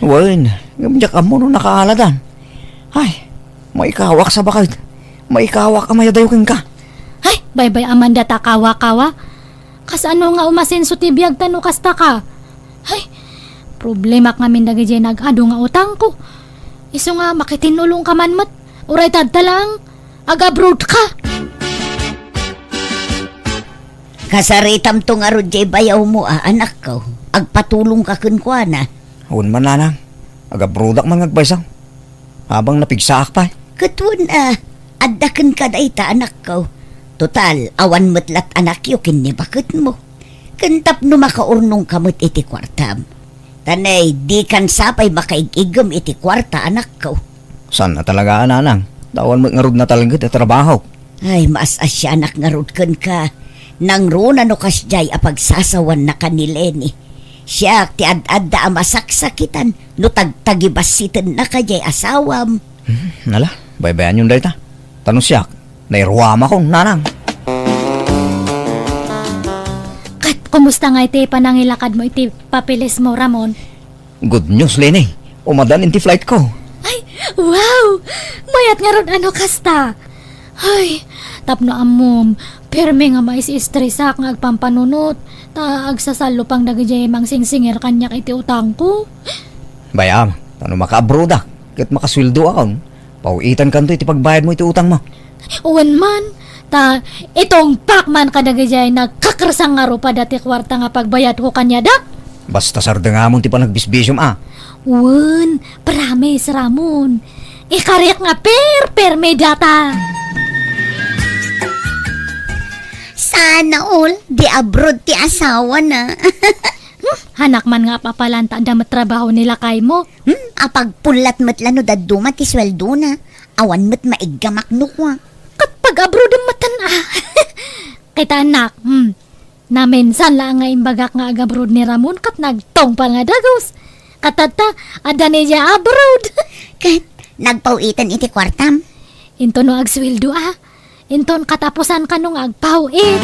Wen, ngamjak amo no nakaaladan. Ay, maikawak sa bakal. Maikawak ka mayadayokin ka. Ay, bye-bye Amanda takawa-kawa. Kasano nga umasenso ti biyag tano kasta ka. Ay, problema ka min dagi jay nag-ado nga utang ko. Iso nga makitinulong ka man mat. Uray tadtalang, ag-abroad ka. Kasaritam to nga rod jay bayaw mo anak ko. Agpatulong ka kunkwana. Hun man nanang. Agabrodak man ngagbaysang. Habang napigsaak pa. Katun addaken ka dayta anak ko. Total, awan metlat anak yo kinni bakit mo. Kentap no makaurnong kamot iti kwartam. Tanay, di kan sapay makaigigam iti kwarta anak ko. San na talaga nanang? Tawan mo ngarod na talaga at trabaho. Ay, maas asya anak nga rudken ka. Nang runa no kasjay apagsasawan na kanileni. Siya ti ad-adda amasaksakitan no tagtagibasitin na kajay asawam. Nala, baybayan yun dayta. Tanong siya, nairuwama kong nanang. Kat, kumusta nga iti panangilakad mo iti papilis mo, Ramon? Good news, Lenny. Umadan inti flight ko. Ay, wow! Mayat nga ron ano kasta. Ay, tapno amom. Perme nga mais istresak nga agpampanunot. Ta agsasalo pang dagijay mang singsinger kanya iti utang ko. Bayam, tanong maka-abroda. Kat makaswildo akong. Pauitan kanto iti pagbayad mo iti utang mo. Uwan man. Ta itong pakman kadagijay nagkakarsang nga ro pa dati kwarta nga pagbayad ko kanya da. Basta sarda nga mo ti pa nagbisbisyom Uwan, promise Ramon. Ikarek nga perme data. Sana all, di abroad ti asawa na. Hanak man nga papalanta damat trabaho nila kay mo. Apag pulat matlano daduma ti sweldo na. Awan mat maiggamak no kwa. Kat pag-abroad ang matan Kita anak, naminsan lang nga imbagak nga ag-abroad ni Ramon kat nagtong pa nga dagos. Katata, ada niya abroad. Kat, nagpauitan iti kwartam. Into no agswildo Inton katapusan ka nung agpawit.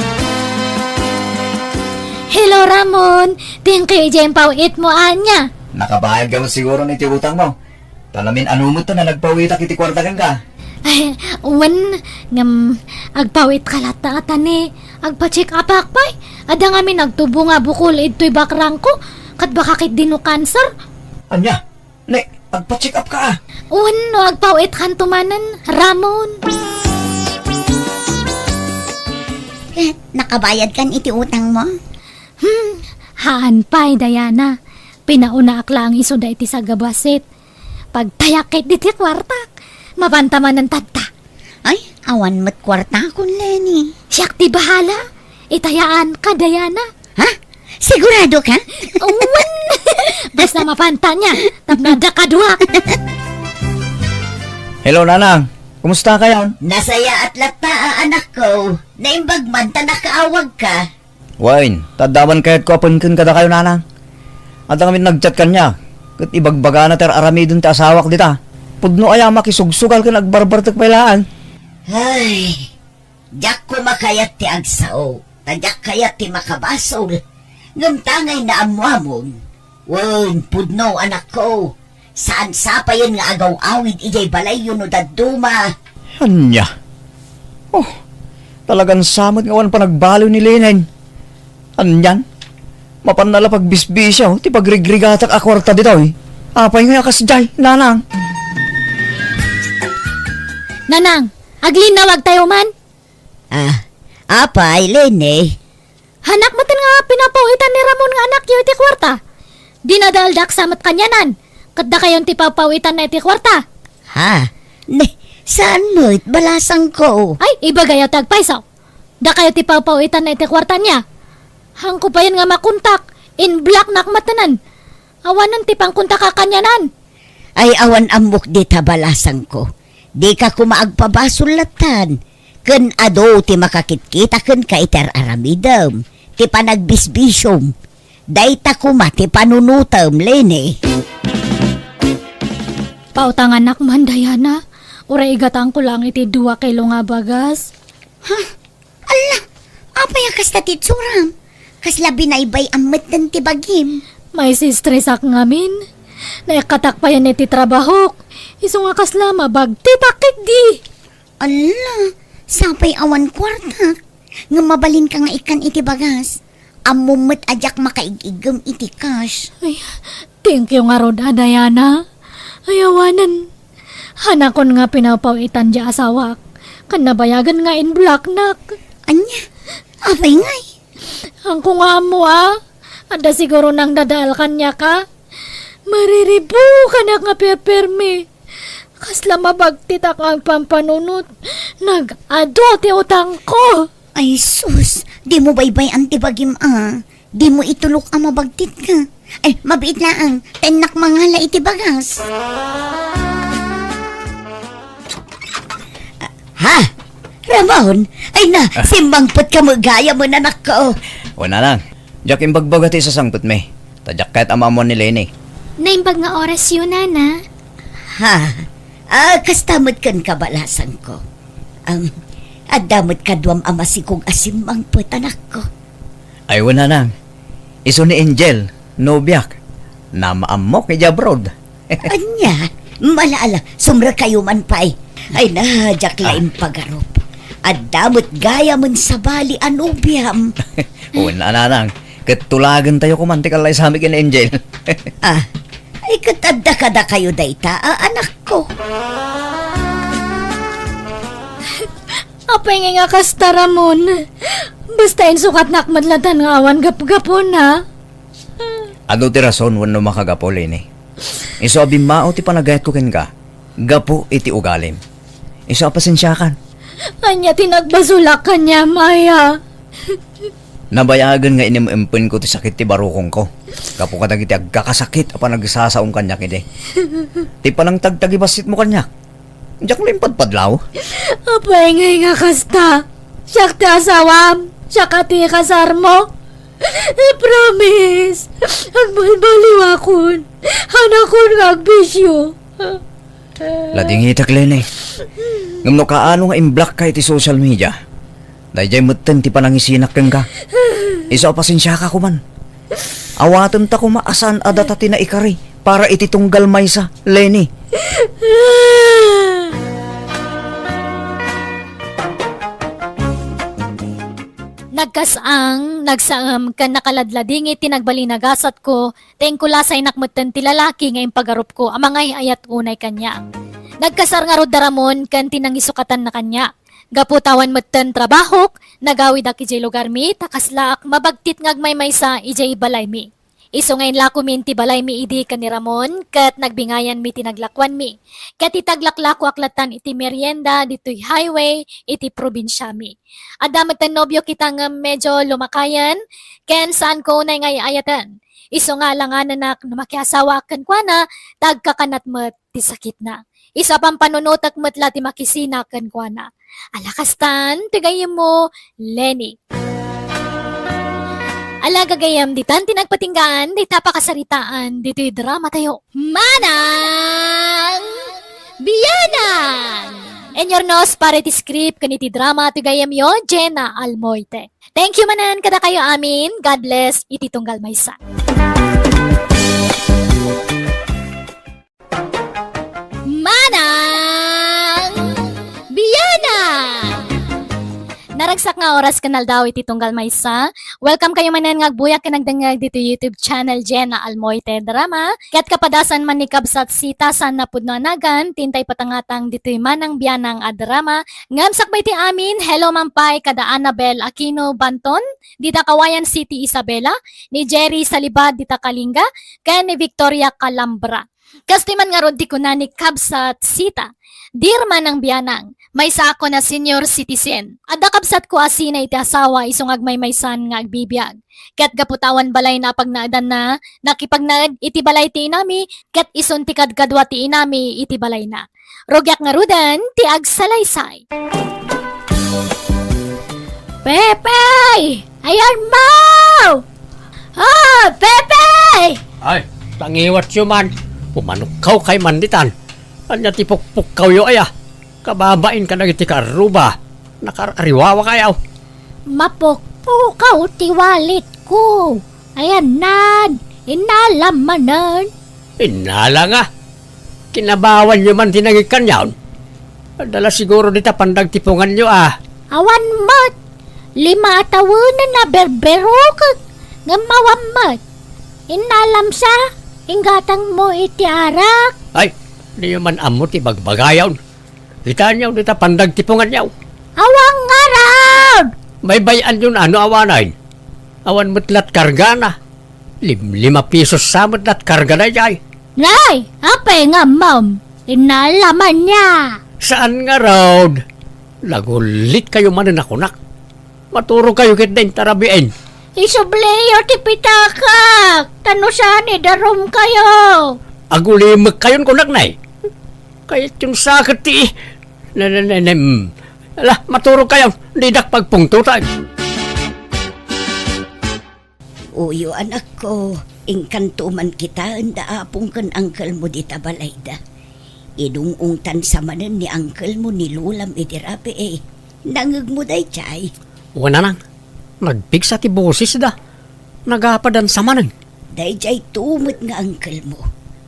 Hello Ramon, tingkay dyan pawit mo anya. Nakabayad ka mo siguro ni iti utang mo. Talamin ano mo to na nagpawitak iti kwartagan ka. Ay, uwan, ngam, agpawit kalata atane, agpa-check up akpay. Ada nga mi nagtubo nga bukol ito'y bakrang ko, kat baka kit dino cancer. Anya, ne, agpa-check up ka Uwan no, agpawit kantumanan, Ramon. Kat, nakabayad kan iti utang mo? Haan pa'y, Diana. Pinauna akla ang iso da iti sa gabasit. Pagtayakit diti kwartak, mapantaman ng tadta. Ay, awan mat kwarta kun Lenny. Siyak ti bahala. Itayaan ka, Diana. Ha? Sigurado ka? Uwan! Basta mapanta niya, tapnada ka duha. Hello nanang, kumusta kayo? Nasaya at lata anak ko. Naimbag man ta nakaawag ka. Wain, tadawan kayat ko apunkin kada kayo nanang. At kami nagchat kanya. Kat ibagbaga na ter aramidon ti asawak dita. Pudno aya makisugsugal ka nagbarbartek pailaan. Ay, jak ko makayat ti agsao. Tadyak kayat ti makabasol. Ngamtangay na amuamon. Wen, pudno anak ko. Saan sapayan nga agaw awid ijay balay yun o daduma. Anya? Oh, talagang samot nga wan pa nagbalo ni Lenen. Anyan? Mapanala pag bisbisya, ti pagrigrigatak akwarta dito eh. Apay nga kasjay, nanang. Nanang, aglinawag tayo man. Apay, Lene. Hanak mo nga pinapawitan ni Ramon nga anak yung iti kwarta. Dinadaldak samat kanyanan. Kadda kayon ti papawitan na iti kwarta. Ha? Saan mo balasang ko? Ay, iba gaya tagpaisaw. Da kayo ti papawitan na iti kwarta niya. Hangko pa yan nga makuntak. In black nakmatanan. Awanan ti pangkuntak ka kanyanan. Ay awan amok di tabalasang ko. Di ka kumaagpabasulatan. Ken ado ti makakitkita ken ka iter aramidam. Ti panagbisbisyom. Dayta kuma ti panunutam, Lene. Pautang anak man, Diana. Uray igatang ko lang iti 2 kilo nga bagas. Ala, apay akas na titsuram. Kasla binaybay amat ng tibagim. May sistresak ngamin. Naikatak pa yan iti trabahok. Iso nga kasla mabagtitakik di. Ala, sapay awan kwarta. Nga mabalin ka nga ikan iti bagas. Amumot ajak makaigigam iti cash. Ay, thank you nga rod, Diana. Ayawanan. Hanakon nga pinapawitan di asawak. Kanabayagan nga in black nak. Anya, apay ngay. Ang kung nga mo Ada siguro nang dadaal kanya ka. Mariribu ka na nga perperme. Kasla mabagtitak ang pampanunot. Nag-ado ti utang ko. Ay sus, di mo baybay ang tibagim Di mo itulok ang mabagtit ka. Ay, mabiit laang, tenak mangala iti bagas. Ha? Ramon? Ay na, simbangpot ka magaya mo nanak ko. Wala lang. Diyak imbagbagat sa sangput me. Tadyak kahit amamon ni Lenny. Naimbag nga oras yun, Nana. Ha? Kastamot kan kabalasan ko. Adamot kadwam amasikong asimbangpot anak ko. Ay wala lang. Iso ni Angel, nobyak. Namaamok kay Jabrod. Anya, malaala, sumra kayo man pa'y. Ay nadyak laing pagarop. Adamot gaya mon sa bali anubiam. Wala na lang. Katulagan tayo kumantikalay sa amin ni Angel. Ay katadda-kada kayo dayta, anak ko. Apay nga kasta, Ramon. Basta sukat nakmadlatan nga awan gap-gapon, ha? Ano ti rason wano makagapo, Lenny? Iso abimao ti panagayat ko ken ka. Gapo iti ugalim. Iso apasensyakan. Anya tinagbasulak kanya, Maya. Nabayagan nga inimempin ko ti sakit ti barukong ko. Kapo ka tagi ti agkakasakit apa nagsasaong kanya kide. Ti panang tagtagibasit mo kanya. Diyak limpad padlaw. Apay nga kasta. Siyak ti asawam. Siyak ti kasar mo. Promise. Agbaliw akon. Hanakon nga agbisyo. Lading itak, Lenny. Ngamno kaano nga imblock ka iti social media. Dahil mutten ti panangisinak keng ka. Isa pasensya ka kuman. Awatan ta kumaasan adata ti na ikari para iti tunggal maysa, Lenny. Nagsaam kan nakaladlading iti nagbalinagasat ko, teng kulasay nakmutten ti lalaki nga impagarup ko, amangay ayat unay kanya. Nagkasar nga rod daramon kan tinangisukatan na kanya. Gaputawan mutten trabahok, nagawid ak ijay lugar mi, takaslaak mabagtit ngagmaymay sa ijay balay mi. Iso ngayon lako min ti balay mi idi kan ni Ramon, kat nagbingayan mi tinaglakwan mi. Kat itaglaklako aklatan iti merienda dito'y highway, iti probinsya mi. Adamat ang nobyo kita nga medyo lumakayan, ken saan ko na ngay ayatan. Iso nga lang anak makiasawa kan kwa na, tagkakanat met ti sakit na. Isa pang panunutak metla ti makisina kan kwa na. Alakastan, tigayim mo, Lenny. Alagagayam ditan tinagpatinggaan, di tapakasaritaan, dito'y drama tayo. Manang Biyanan! And your nose para ti script kaniti drama tigayam yo, Jenna Almoite. Thank you manan kada kayo amin. God bless, iti tunggal maysa. Manang Biyanan! Naragsak nga oras kanal daw iti tunggal maysa. Welcome kayo manen nga buyak kanagdangag dito YouTube channel Jenna Almoite Drama. Kat kapadasan man ni kabsat sita san napudno anagan, tintay patangatang dito manang biyanang a drama. Ngam sakbay ti amin, hello mampay kada Annabel Aquino Banton, dita Kawayan City Isabela, ni Jerry Salibad dita Kalinga, kaya ni Victoria Calambra. Kastoy man nga rod di ko na ni kabsat sita. Dear manang biyanang, may sa ako na senior citizen. Adda kabsat ko asina iti asawa isong agmaymaysan nga agbibiyag. Kat gaputawan balay na pagnaadan na, nakipagnaad iti balay ti inami, kat ison ti kadkadwa ti inami iti balay na. Rogyak nga rudan, ti agsalaysay. Pepe! Ayan mo! Ah, Pepe! Ay, tangiwat siyo man. Pumanukaw kay manditan. Anya ti pukpukaw yo aya. Kababain ka na iti karuba. Nakariwawa kayaw. Mapukpukaw ti walit ko. Ayan nan, inalamanan. Inala nga. Kinabawan nyo man tinangikan yawn. Dala siguro dita pandag tipungan nyo Awan mat, 5 tawanan na berberok. Ngamawam mat, inalam sa, inggatang mo iti arak. Ay, di man amo ti bagbagayaw. Kita nyo dita pandag tipungan yaw. Awang araw! May bayan yun awanan. Awan mutlat karga na. 5 pisos sa mutlat karga na jay. Nay, apay nga ma'am, inalaman niya. Saan nga road? Lagulit kayo man na kunak. Maturo kayo kit din tarabiin. Isubleyo ti pitakak, tanusan darom kayo. Agulimag kayon kunak na Kayat yung sakit ti. Ala, maturo kayo. Didak pagpungtutan. Uyo anak ko, ingkanto man kita anda apong kan angkel mo di tabalayda. Idungungtan sa manan ni angkel mo ni lulam itirapi Nangag mo day chay. Wala nang. Nagpigsa ti boses da. Nagapadan sa manan. Day chay tumot nga angkel mo.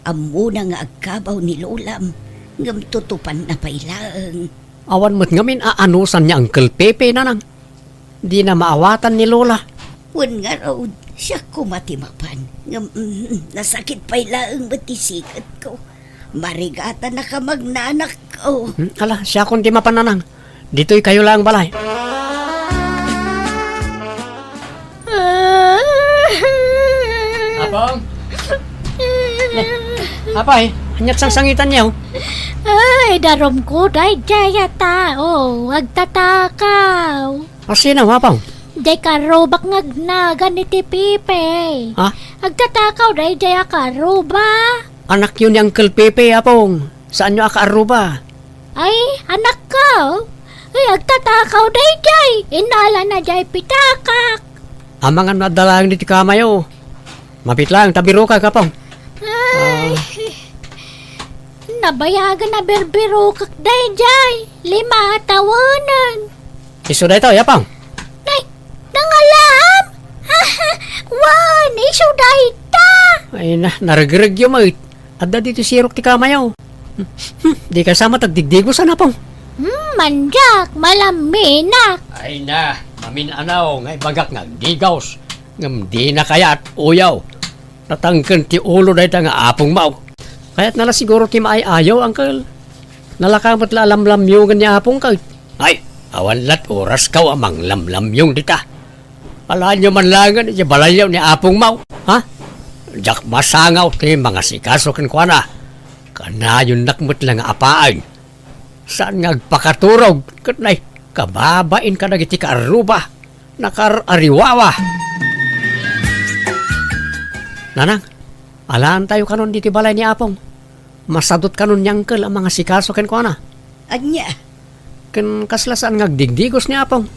Amo na nga agkabaw ni lulam. Ngam tutupan na pailaang. Awan mo't ngamin aanusan niya Uncle Pepe na nang. Di na maawatan ni Lola. Wan nga raw, siya kumatimapan. Ngam, nasakit pailaang batisikat ko. Marigata na ka magnanak ko. Ala, siya kundi mapananang. Dito'y kayo lang balay. Apong? Apay, anyat sang sangitan niyo. Ay, darom ko, day jaya tao, agtatakaw. Asina, apong? Day karobak ngagnagan iti Pipe. Ha? Agtatakaw, day jaya karoba. Anak yun ni Uncle Pepe, apong. Saan nyo akaaruba? Ay, anak ko. Ay, agtatakaw, day jay. Inala na jay pitakak. Amang ang nadalang diti kamayo. Mapit lang, tabiro ka, kapong. Ay, nabayagan na berbero kak day jay. 5 tawanan. Iso na ito, yapang. Nay, nangalam. Wan, iso day ta. Ay na, naragirag yung mga. Adda dito sirok ti kamayo. Di kasama tagdigdigo sana pong. Manjak, malaminak. Ay na, maminanaw, ngay bagak nga, digaws. Ngam di na kaya at uyaw. Natangkan ti ulo na ita nga apong mau. Kaya't nala siguro ti maayaw, uncle. Nalakamot la alamlamyungan ni apong kay. Ay, awan lat oras kaw amang lamlamyong dita. Alaan nyo man langan, di balayaw ni apong mau. Ha? Jak masangaw ti mga sikaso kan kwa na. Kanayon nakmut lang apaan. Saan nga agpakaturog? Katnay, kababain ka nagiti kaaruba. Nakarariwawa. Nanang, alaan tayo kanon diti balay ni apong. Masadot kanon nyangkel ang mga sikaso kan kwa na. Anya, Kan kaslasan nga agdigdigos ni apong.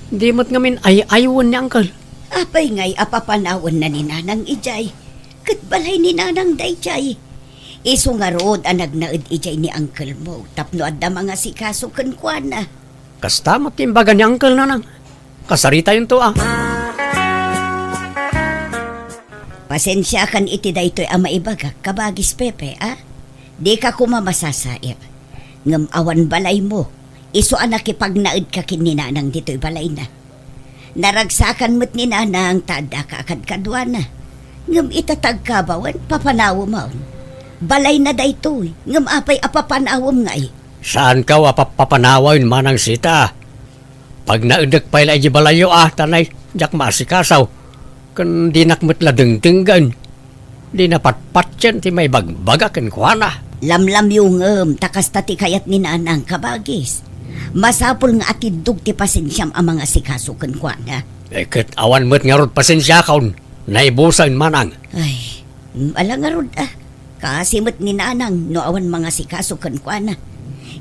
Di mo't ngamin ay-aywan ni uncle. apay ngay apapanawan na ni nanang ijay. Katbalay ni nanang dayjay. Iso nga rood ang nagnaid ijay ni uncle mo. Tapno adda mga sikaso kan kwa na. Kasta mo't timbaga ni uncle nanang. Kasarita yun to Pasensya kan iti daytoy ama ibagak kabagis Pepe, Di ka kumamasasaya. Ngam awan balay mo. Iso anak ipagnaid ka kin ni nanang dito'y balay na. Naragsakan mo't ni nanang tada ka akad kadwana. Ngam itatag kabawan, papanawo maon. Balay na daytoy, ngam apay apapanawom nga eh. Saan ka papanawin manang sita? Pag naidag pa ila balayo tanay, jak masikasaw. Kan di nakmatla dengdenggan. Di napatpat yan ti may bagbagakan kwa na. Lamlam yung takas tati kayat ni nanang kabagis. Masapul nga atidug ti pasensyam ang mga sikasukan kwa na. Ket awan mo't nga rod pasensya kaon. Naibusan manang. Ay, ala nga rod Kasimot ni nanang no awan mga sikasukan kwa na.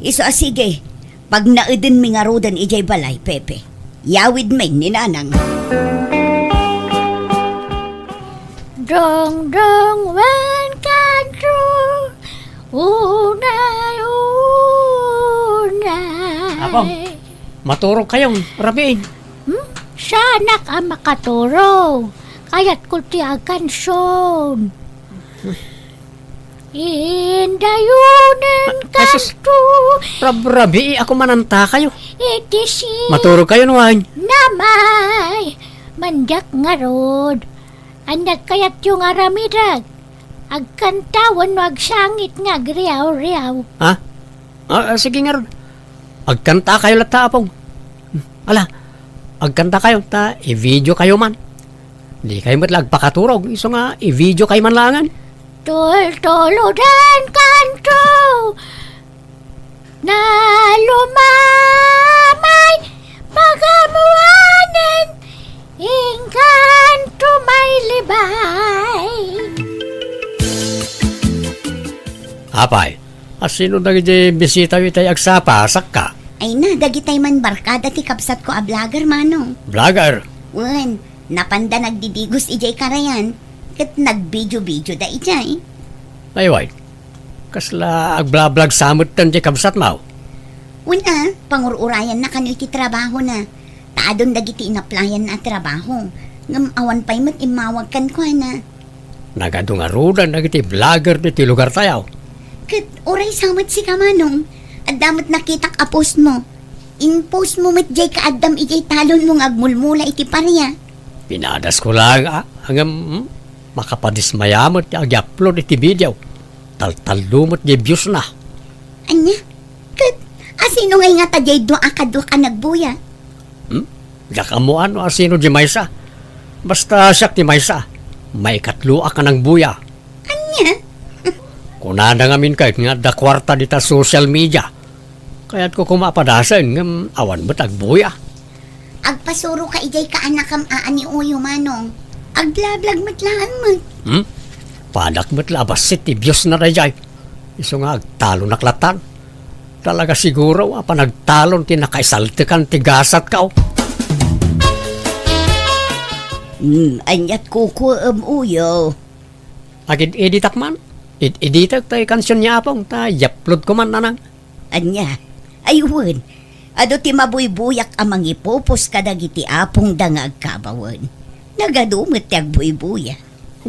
Iso sige, pag naidin mi nga rodan ijay balay, Pepe. Yawid may ni nanang. Dong dong wen kan tru unay unay. Apong, maturog kayong rabiin. Sana ka makaturo. Kaya't ko tiyagan son. Indayunin kan Jesus. tru Rabi, ako mananta kayo. itisi Maturog kayo nuwan. namay. Mandak nga rod. Anak kayat yung aramidag. Agkantawan wag sangit nga griyaw-riyaw. Ha? Sige nga ron. Agkanta kayo lata apong. Ala, agkanta kayo ta i-video kayo man. Di kayo matlag pakaturog. Iso nga i-video kayo man langan. Tol-tolodan kanto na lumamay pagamuanen ingkanto may libay. Apay, asino na giti bisita yu tayo agsapa, sakka. Ay na, dagitay man barkada ti kapsat ko a vlogger manong. Vlogger. Wen, napanda nagdidigos ijay karayan. Kat nag-video-video da ijay. Ayway, kasla agbla-vlog samot tan di kabsat mau. Una, pangururayan na kano iti trabaho na. Taadon dagiti inaplayan na trabaho. Ngam awan pa'y mat imawag kan ko na. Nagadong arudan na giti vlogger di ti lugar tayo. Kat oray samot si kamanong. At damat nakitak a post mo. In post mo mat jay kaadam ijay talon mong agmulmula iti parya. Pinadas ko lang hanggang makapadismayamot ag-upload iti video. Tal-talumot di views na. Anya? Kat, asino ngay nga tajay doa ka nagbuya? Yakamuan o asino di Maysa. Basta siya ti Maysa. May katluak ka ng buya. Anya? Kunada ngamin kahit nga da kwarta dita social media. Kaya't ko kumapadasan ng awan mo't agbuya. Agpasuro ka ijay ka anakam aani uyo manong. Aglablag matlaan mo. Padak mo't labas ti views na rayay. Iso nga agtalo naklatan. Talaga siguro apa nagtalon ti nakaisaltikan ti gasat ka. Anyat kuko uyo. Agid editak man. Editak tayo kansyon niya apong ta yapload ko man nanang. Anya? Ayun. Ado ti mabuy-buyak amang ipopos kadagiti apong dangag kabawan. Nagadumot ti agbuy-buya.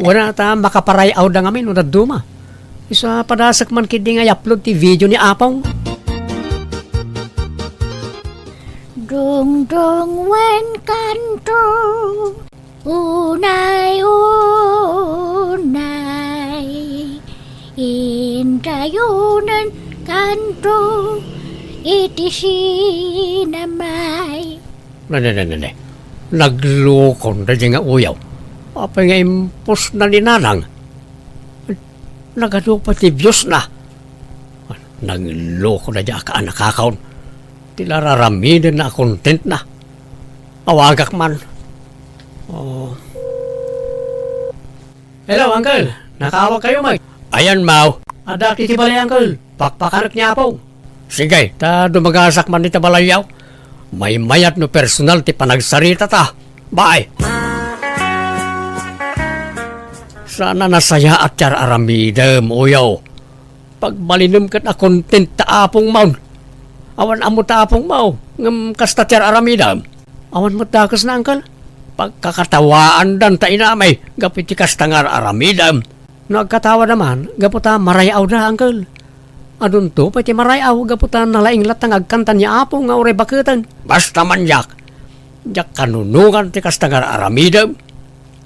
Wala ta makaparayaw da ngamin unad duma. Isa padasak man kidi nga upload ti video ni apong. Dong dong wen kanto unay unay indayunan kanto itisi namay. Nane. Naglukon na nga uyaw. Apa nga impos na ni nanang. Nagado pa ti views na. Nagloko na dyan ka nakakaon. Tilararaminan na content na. Awagak man. Oh. Hello, Uncle. Nakawag kayo, Mike. Ayan, Mau. Ada ti balay, Uncle. Pakpakanak niya po. Sige, ta dumagasak man ni tabalayaw. May mayat no personal ti panagsarita ta. Bye. Sana nasaya at yar aramidem, uyaw. Pagbalinam kat na content ta apong maun. Awan amo ta apong mau. Ngam kasta yar aramidem. Awan mo takas na, Uncle. Pagkakatawaan dan ta inamay. Gapit ti kasta nga aramidem. Nagkatawa naman, gaputa marayaw na, Uncle. Adun to, pati marayaw gaputan na laing latang agkantan niya Apong nga oray bakutan. Basta man jak. Jak kanunungan ti kastangar aramidam.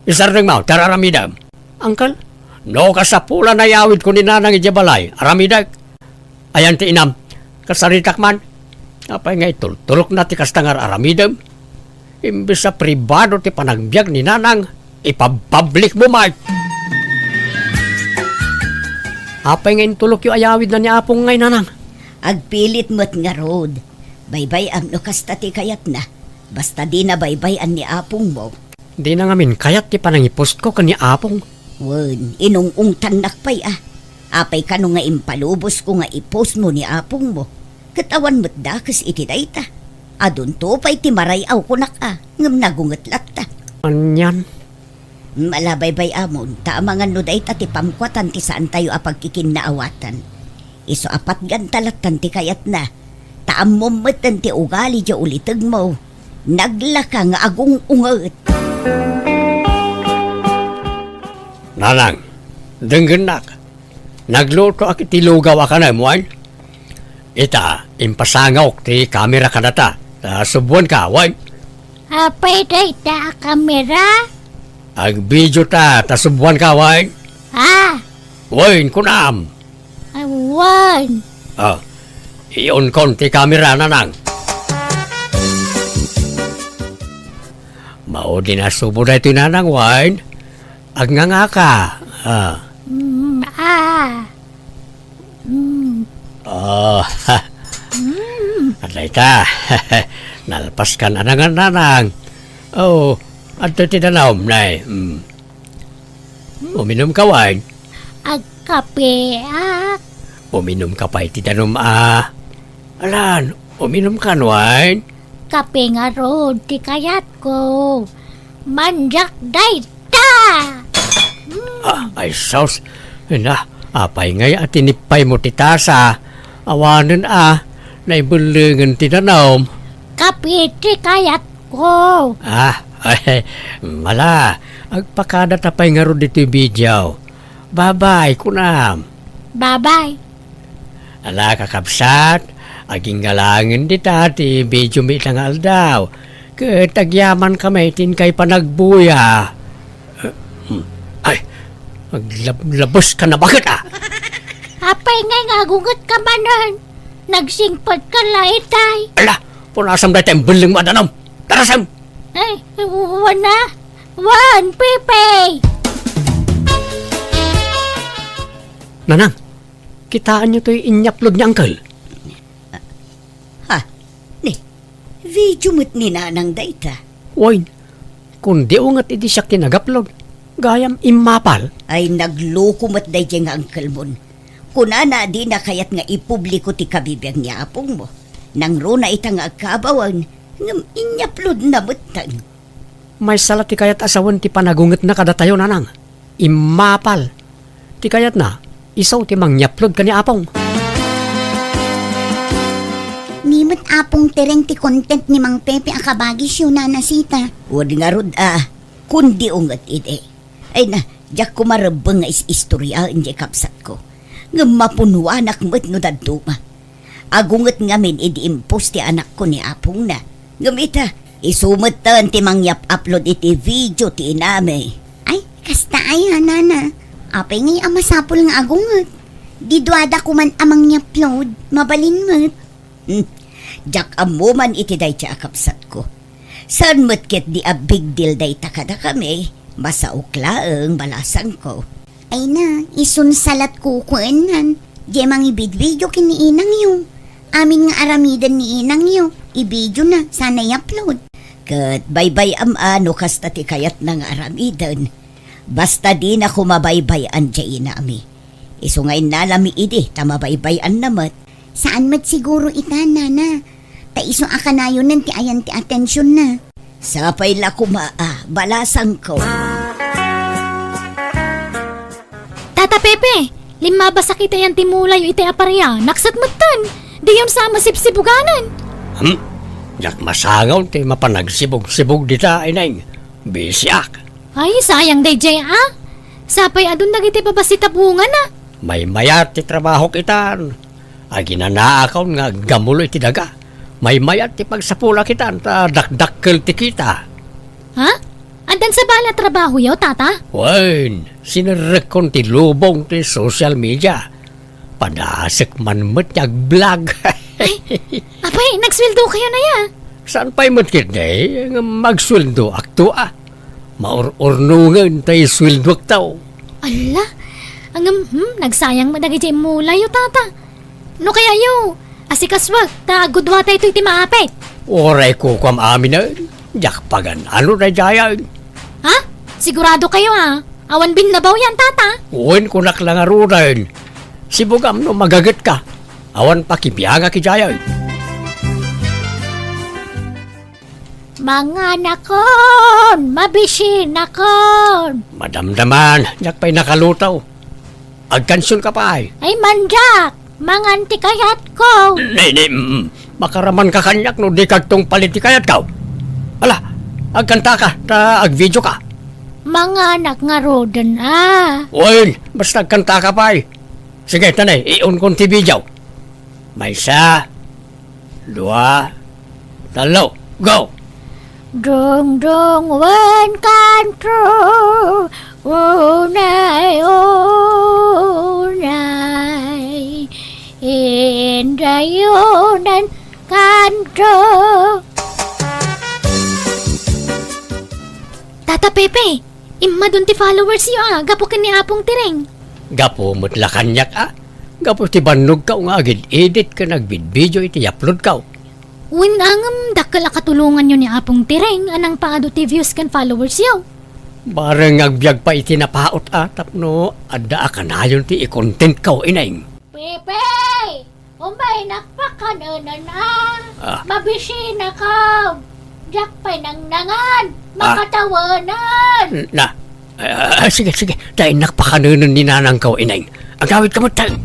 Isardeng mau, tara aramidam. Angkal, no kasapula na yawid ko ni nanang ijabalay, aramidag. Ayan ti inam, kasaritak man. Apay nga itultulok na ti kastangar aramidam. Imbis sa pribado ti panagbiag ni nanang, ipapublic mo, Mark. Apay nga intulok yung ayawid na ni Apong ngay nanang. Agpilit mo't nga road. Baybay am no kasta ti kayat na. Basta di na baybayan ni Apong mo. Di na ngamin kayat ti panangipost ko kani Apong. Wen, inung tanak pay ah. Apay ka no nga impalubos ko nga ipost mo ni Apong mo. Katawan mo't dakas iti dayta. Adun to pay ti marayaw ko nak ah. Ngam nagungat latta. Anyan. Malabaybay amon, taamangan no dayta ti pamkwatan ti saan tayo apagkikin na awatan. Iso apat gantalatan ti kayat na. Taam mo matan ti ugali di ulitag mo. Naglaka nga agong ungat. Nanang, denggenak. Nagluto ak iti lugaw ka na, muan. Ita, impasangawk ti kamera ka na ta. Subuan ka, wan. Apay dayta kamera? Ag video ta, subuan ka, wan. Ha? Wan, kunam. Awan. Iyon kon ti kamera, nanang. Mao din na subo na ito, nanang, wan. Ag nga ka. Aday ka. Nalpas ka na nanang. Adto ti danawm nay. Uminom ka wine. Agkape Uminom ka pa iti danom Alan, uminom ka wine. Kape nga road ti kayat ko. Manjak dayta. Ay sos. Na, apay ngay at tinipay mo ti tasa. Awanan naibulingan ti danawm. Kape ti kayat ko. Ay, mala. Agpakada tapay nga ro dito video. Bye-bye, kunam. Bye-bye. Ala, kakabsat. Aging galangin dita ti video mi tangal daw. Ketagyaman kami tin kay panagbuya. Ay, maglabos ka na bakit Apay ngay nga agungat ka manan. Nagsingpad ka laitay. Ala, punasam na tayong buling madanom. Tarasam! Ay, wana. Wan, Pepe. Nanang, kitaan nyo to'y inyapload ni Uncle. Ha? Ni, video mo't ni nanang dayta. Wine, kung di ungat iti siya kinag-upload, gayam imapal. Ay nagloko mo't dayta nga angkel mon. Kunana di na kayat nga ipubliko ti kabibiyag ni Apong mo. Nang runa ita nga agkabawan, ngam inyaplod na mutan. May salat ti kayat asawan ti panagunget na kada tayo, nanang. Imapal. Ti kayat na, isaw ti mangyaplod ka ni Apong. Nimot Apong tereng ti content ni Mang Pepe akabagis yun nanasita. Wad nga rod kundi ungat ide. Ay na, jak kumarabang nga istorya hindi kapsat ko. Nga mapunuanak mo't no daduma. Agungat ngamin idi-impos ti anak ko ni Apong na. Ngamita, isumatan ti mangyap upload iti video ti iname. Ay, kasta ay hanana. Apay ngay amasapol nga agungat. Di duada ko man amang upload, mabalin mo't. Jak amo man iti day ti akapsat ko. Saan mo't ket di a big deal day takada kami. Basta uklaang balasang ko. Ay na, isunsalat ko kuenan. Di mang ibidvidyo kini inang yung. Amin nga aramidan ni inang yung. Ibidyo na, sana i-upload. Kat baybay no kasta ti kayat ng aramidan. Basta di na kumabaybayan di inami. Isungay nalami idi, tamabaybayan namat. Saan mat siguro ita, nana? Taiso akanayon nan ti ayan ti atensyon na. Sapay la balasang ko. Tata Pepe, lima ba sa kita yan timulay iti aparya? Naksat matan. Di yun sa masipsibuganan. Jak masangaw ti mapanagsibog-sibog dita inay. Bisyak. Ay, sayang day jay Sapay adun nagiti babasita bunga na. May mayat ti trabaho kitan. Aginanaakaw nga gamulo iti daga. May mayat ti pagsapula kita ta dakdakkel ti kita. Ha? Andan sa bala trabaho yaw, tata? Wen, sinarekon ti lubong ti social media. Padasek man met yag vlog. Apay, nagsweldo kayo na ya. Saan pa'y matkit na nga magsweldo akto Maur-urnungan tayo sweldo aktaw. Ala, ang nagsayang madagay mula yo, tata. No kaya yo, asikaswag, ta gudwa tayo ito'y timaapit. Oray ko kam amin na, jakpagan ano na jayan. Ha? Sigurado kayo ha? Awan bin na baw yan, tata? Uwin ko naklangarunan. Si Bugam no magagat ka. Awan pakipiyaga ki jayan. Mga nakon, mabisin nakon. Madamdaman, jakpay nakalutaw. Agkansyon ka pa ay. Ay manjak, manganti kayat ko. Ni, makaraman ka kanyak no di kagtong palitikayat ka. Ala, agkanta ka, ta agvideo ka. Mga anak nga rodan ah. Uwin, basta agkanta ka pa ay. Sige, tanay, iun kong video. May isa, dua, talo, go! Dong dong wen kanto, unay unay, indayonan kanto. Tata Pepe, imma dun ti followers yo gapo ni Apong Tireng. Gapo mutla kanyak Gapo ti bannog ka nga agid edit ka nagbidvideo iti upload ka. Win angam dakkel katulungan nyo ni Apong Tireng anang paado ti views kan followers yo. Bareng agbyag pa iti napaot tapno adda ka na yun ti i-content ka ineng. Pepe! Umay nakpakananan na! Ah. Mabisi na ka! Diyak pa'y nangnangan! Makatawanan! Na, sige, dahil nakpakanunan ni nanang ka ineng. Agawid ka mo tayo.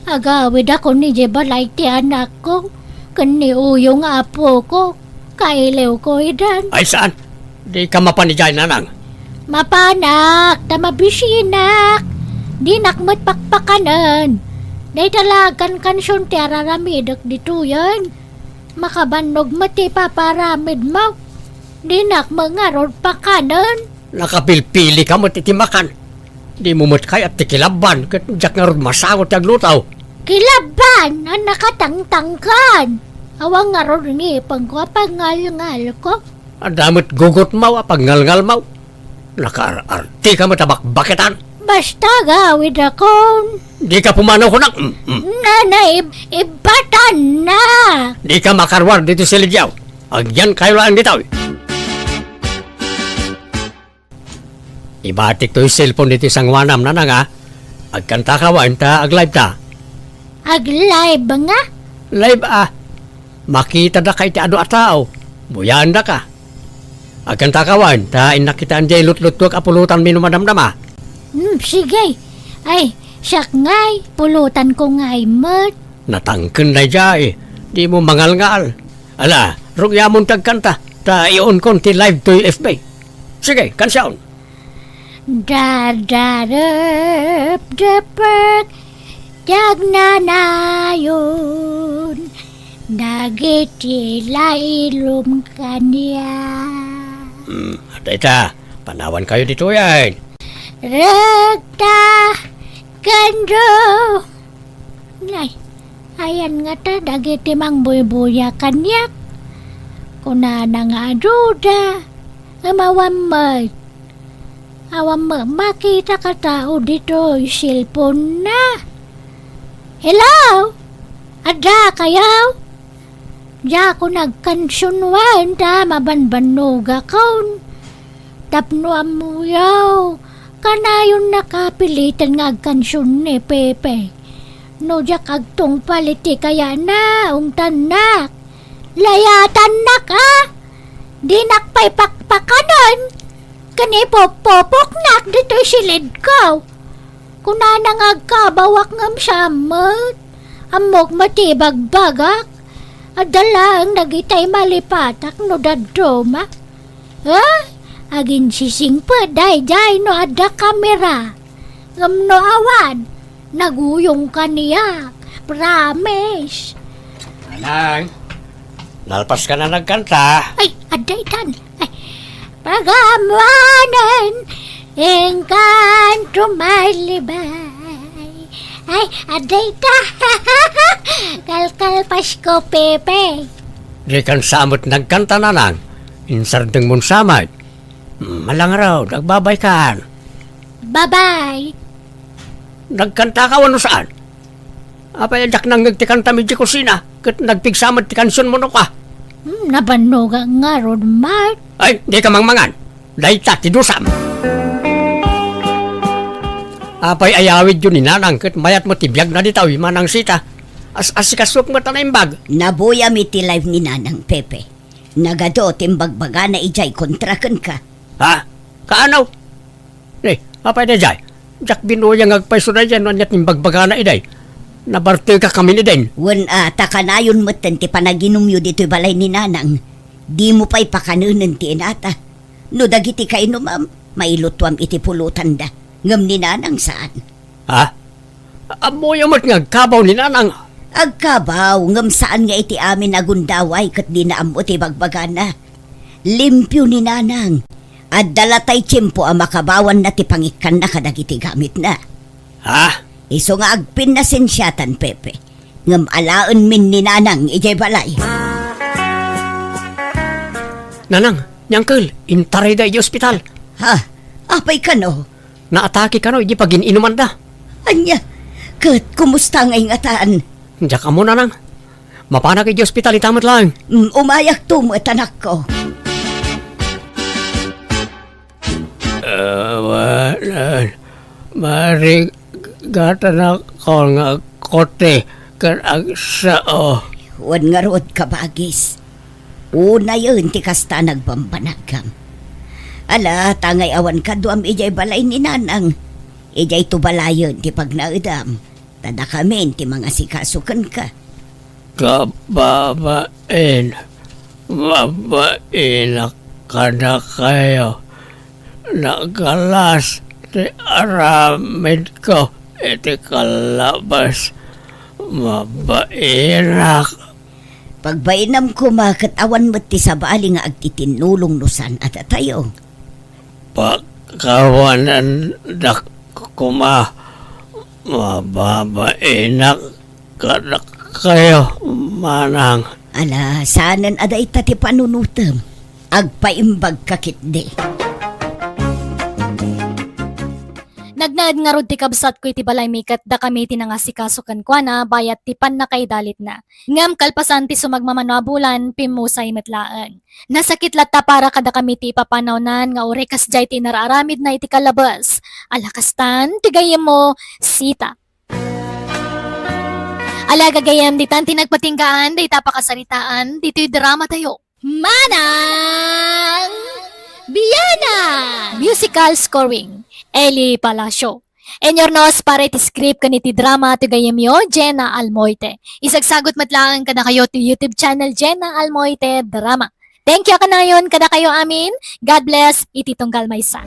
Agawid ako ni Jebalay ti anak ko. Kani uyong apo ko. Kailew ko idan. Ay saan? Di ka mapanijay nanang. Mapanak! Tamabisinak! Di nakmat pakpakanan. Day talagan kansyon ti araramidok dito yan. Makabanog mati paparamid mo. Di nakmangarod pakanan. Nakapilpili ka mo titimakan. Di mo mo't kaya at tikilaban. Kat jak nga ron masagot yung lutaw. Kilaban ang nakatangtangkan. Awang nga ron ni pagwapangal-ngal ko. Adamot gugot mo, pagngal-ngal mo. Nakaarti ka mo tabak-baketan. Basta gawid ako. Di ka pumanaw ko ng Nanay, ibatan na. Di ka makarwar dito sa Lidyaw. Agyan kayo lang dito. Ibatik to yung cellphone dito sa ngwanam na nga. Agkanta ka wa, ag-live ta. Ag-live nga? Live makita na kay ti ado at tao. Buyan na ka. Agkanta ka wa, nakita ang jay lut-lut-lut apulutan minumadamdama. Sige. Ay, siyak ngay. Pulutan ko ngay mat. Natangken na jay. Di mo mangal-ngal. Ala, rugya mong tagkanta. Ta iyon kon ti live to yung FB. Sige, kansyaon. Dadarap-dapak Dagnanayon Nagitilailum kanya Dita, panawan kayo dito yan. Ragta Gando Nay, ayan nga ta dagiti mang buy-buya kanyak Kuna na nga duda Amawamay Awam makita ka tao dito yung cellphone na. Hello? Ada kayaw? Diya ko nagkansyunwan ta mabanbanog akon. Tapno amuyaw. Kanayon nakapilitan nga agkansyon ni Pepe. No diya kagtong paliti kaya na ung tanak. Layatan na ka. Di nakpay pakpakanon. Kani popopok nak dito silid ko. Kuna nang agkabawak ngam samot. Amok matibag bagak. Adala ang nagitay malipatak no dadroma. Ha? Agin sising pa day no ada kamera. Ngam no awan. naguyong ka niya. Promise. Nanang, nalpas ka na nagkanta. Ay, aday tan. Ay, pagamanan, engkanto malibay. Ay, aday ta. Kalkal Pasko, Pepe. Di kan samot nagkanta nanang. Insardeng mon samad. Malang raw, nagbabay kan. Bye-bye. Nagkanta ka wano saan? Apay adak nang nagtikanta medyo kusina. Kat nagpigsamad ti kansyon mo no ka. Nabano ka nga ron, Mark. Ay, di ka mangmangan. Dahil ti dusam. Apay ayawid yun ni nanang. Kat mayat mo tibiyag na ditaw. Manang sita. Asikasok mo tanay bag. Nabuya mi ti live ni Nanang Pepe. Nagado timbagbaga na ijay kontrakan ka. Ha? Kaanaw? Eh, apay na jay. Jak binuyang agpaiso na dyan. Wanyat yung bagbaga na iday. Nabarte ka kami ni din. Wan takanayon mo ti panaginumyo dito'y balay ni Nanang. Di mo pa'y pakanunan ti inata. No dagiti ka inumam, mailutwam iti pulutan da. Ngam ni Nanang saan? Ha? Amoy amat nga kabaw ni nanang. Agkabaw, ngam saan nga iti amin agundaway kat di na amo ti bagbaga na. Limpyo ni Nanang. At dalatay tiyempo ang makabawan na ti pangikan na kadagiti gamit na. Ha? Iso nga agpin na sensyatan, Pepe. Ngam alaan min ni Nanang ijay balay. Nanang, nyangkel, intaray da iji ospital. Ha? Apay ka no? Naatake ka no, iji pagin inuman da. Anya, kat kumusta nga ingataan? Diyak ka mo nanang. Mapanak iji ospital, itamot lang. Umayak to mo anak ko. Mari gata na ko nga kote kan agsao. Wan nga rood kabagis. Una yun ti kasta nagbambanagam. Ala, tangay awan ka duam ijay balay ni Nanang. Ijay tubalayon ti pagnaudam. Tada kami ti mga sikasukan ka. Kababain. Mabain ka na kayo. Nagalas ti aramid ko iti kalabas. Mabainak. Pagbainam ko makat awan mo ti sabali nga agtitinulong nusan at tayo. Pagkawanan na kuma. Mababainak ka na kayo, manang. Ala, sanan aday tati panunutam. Agpaimbag kakit de. Nagnaad nga rod ti kabsat ko iti balay mikat da kami tinangasikasukan kwa na bayat ti pan na kay dalit na. Ngam kalpasan ti sumagmamanabulan pimusay matlaan. Nasakit lata para kada kami ti ipapanawnan nga orekas jay ti nararamid na iti kalabas. Alakastan, tigayem mo, sita. Alaga gayam di tan tinagpatinggaan, di tapakasaritaan, dito'y drama tayo. Manang Biana! Musical scoring, Eli Palacio. And your nose para iti script kaniti drama to gayamyo, Jenna Almoite. Isagsagot matlaan kada kayo to YouTube channel Jenna Almoite Drama. Thank you kanayon kada kayo amin. God bless, iti tunggal maysa.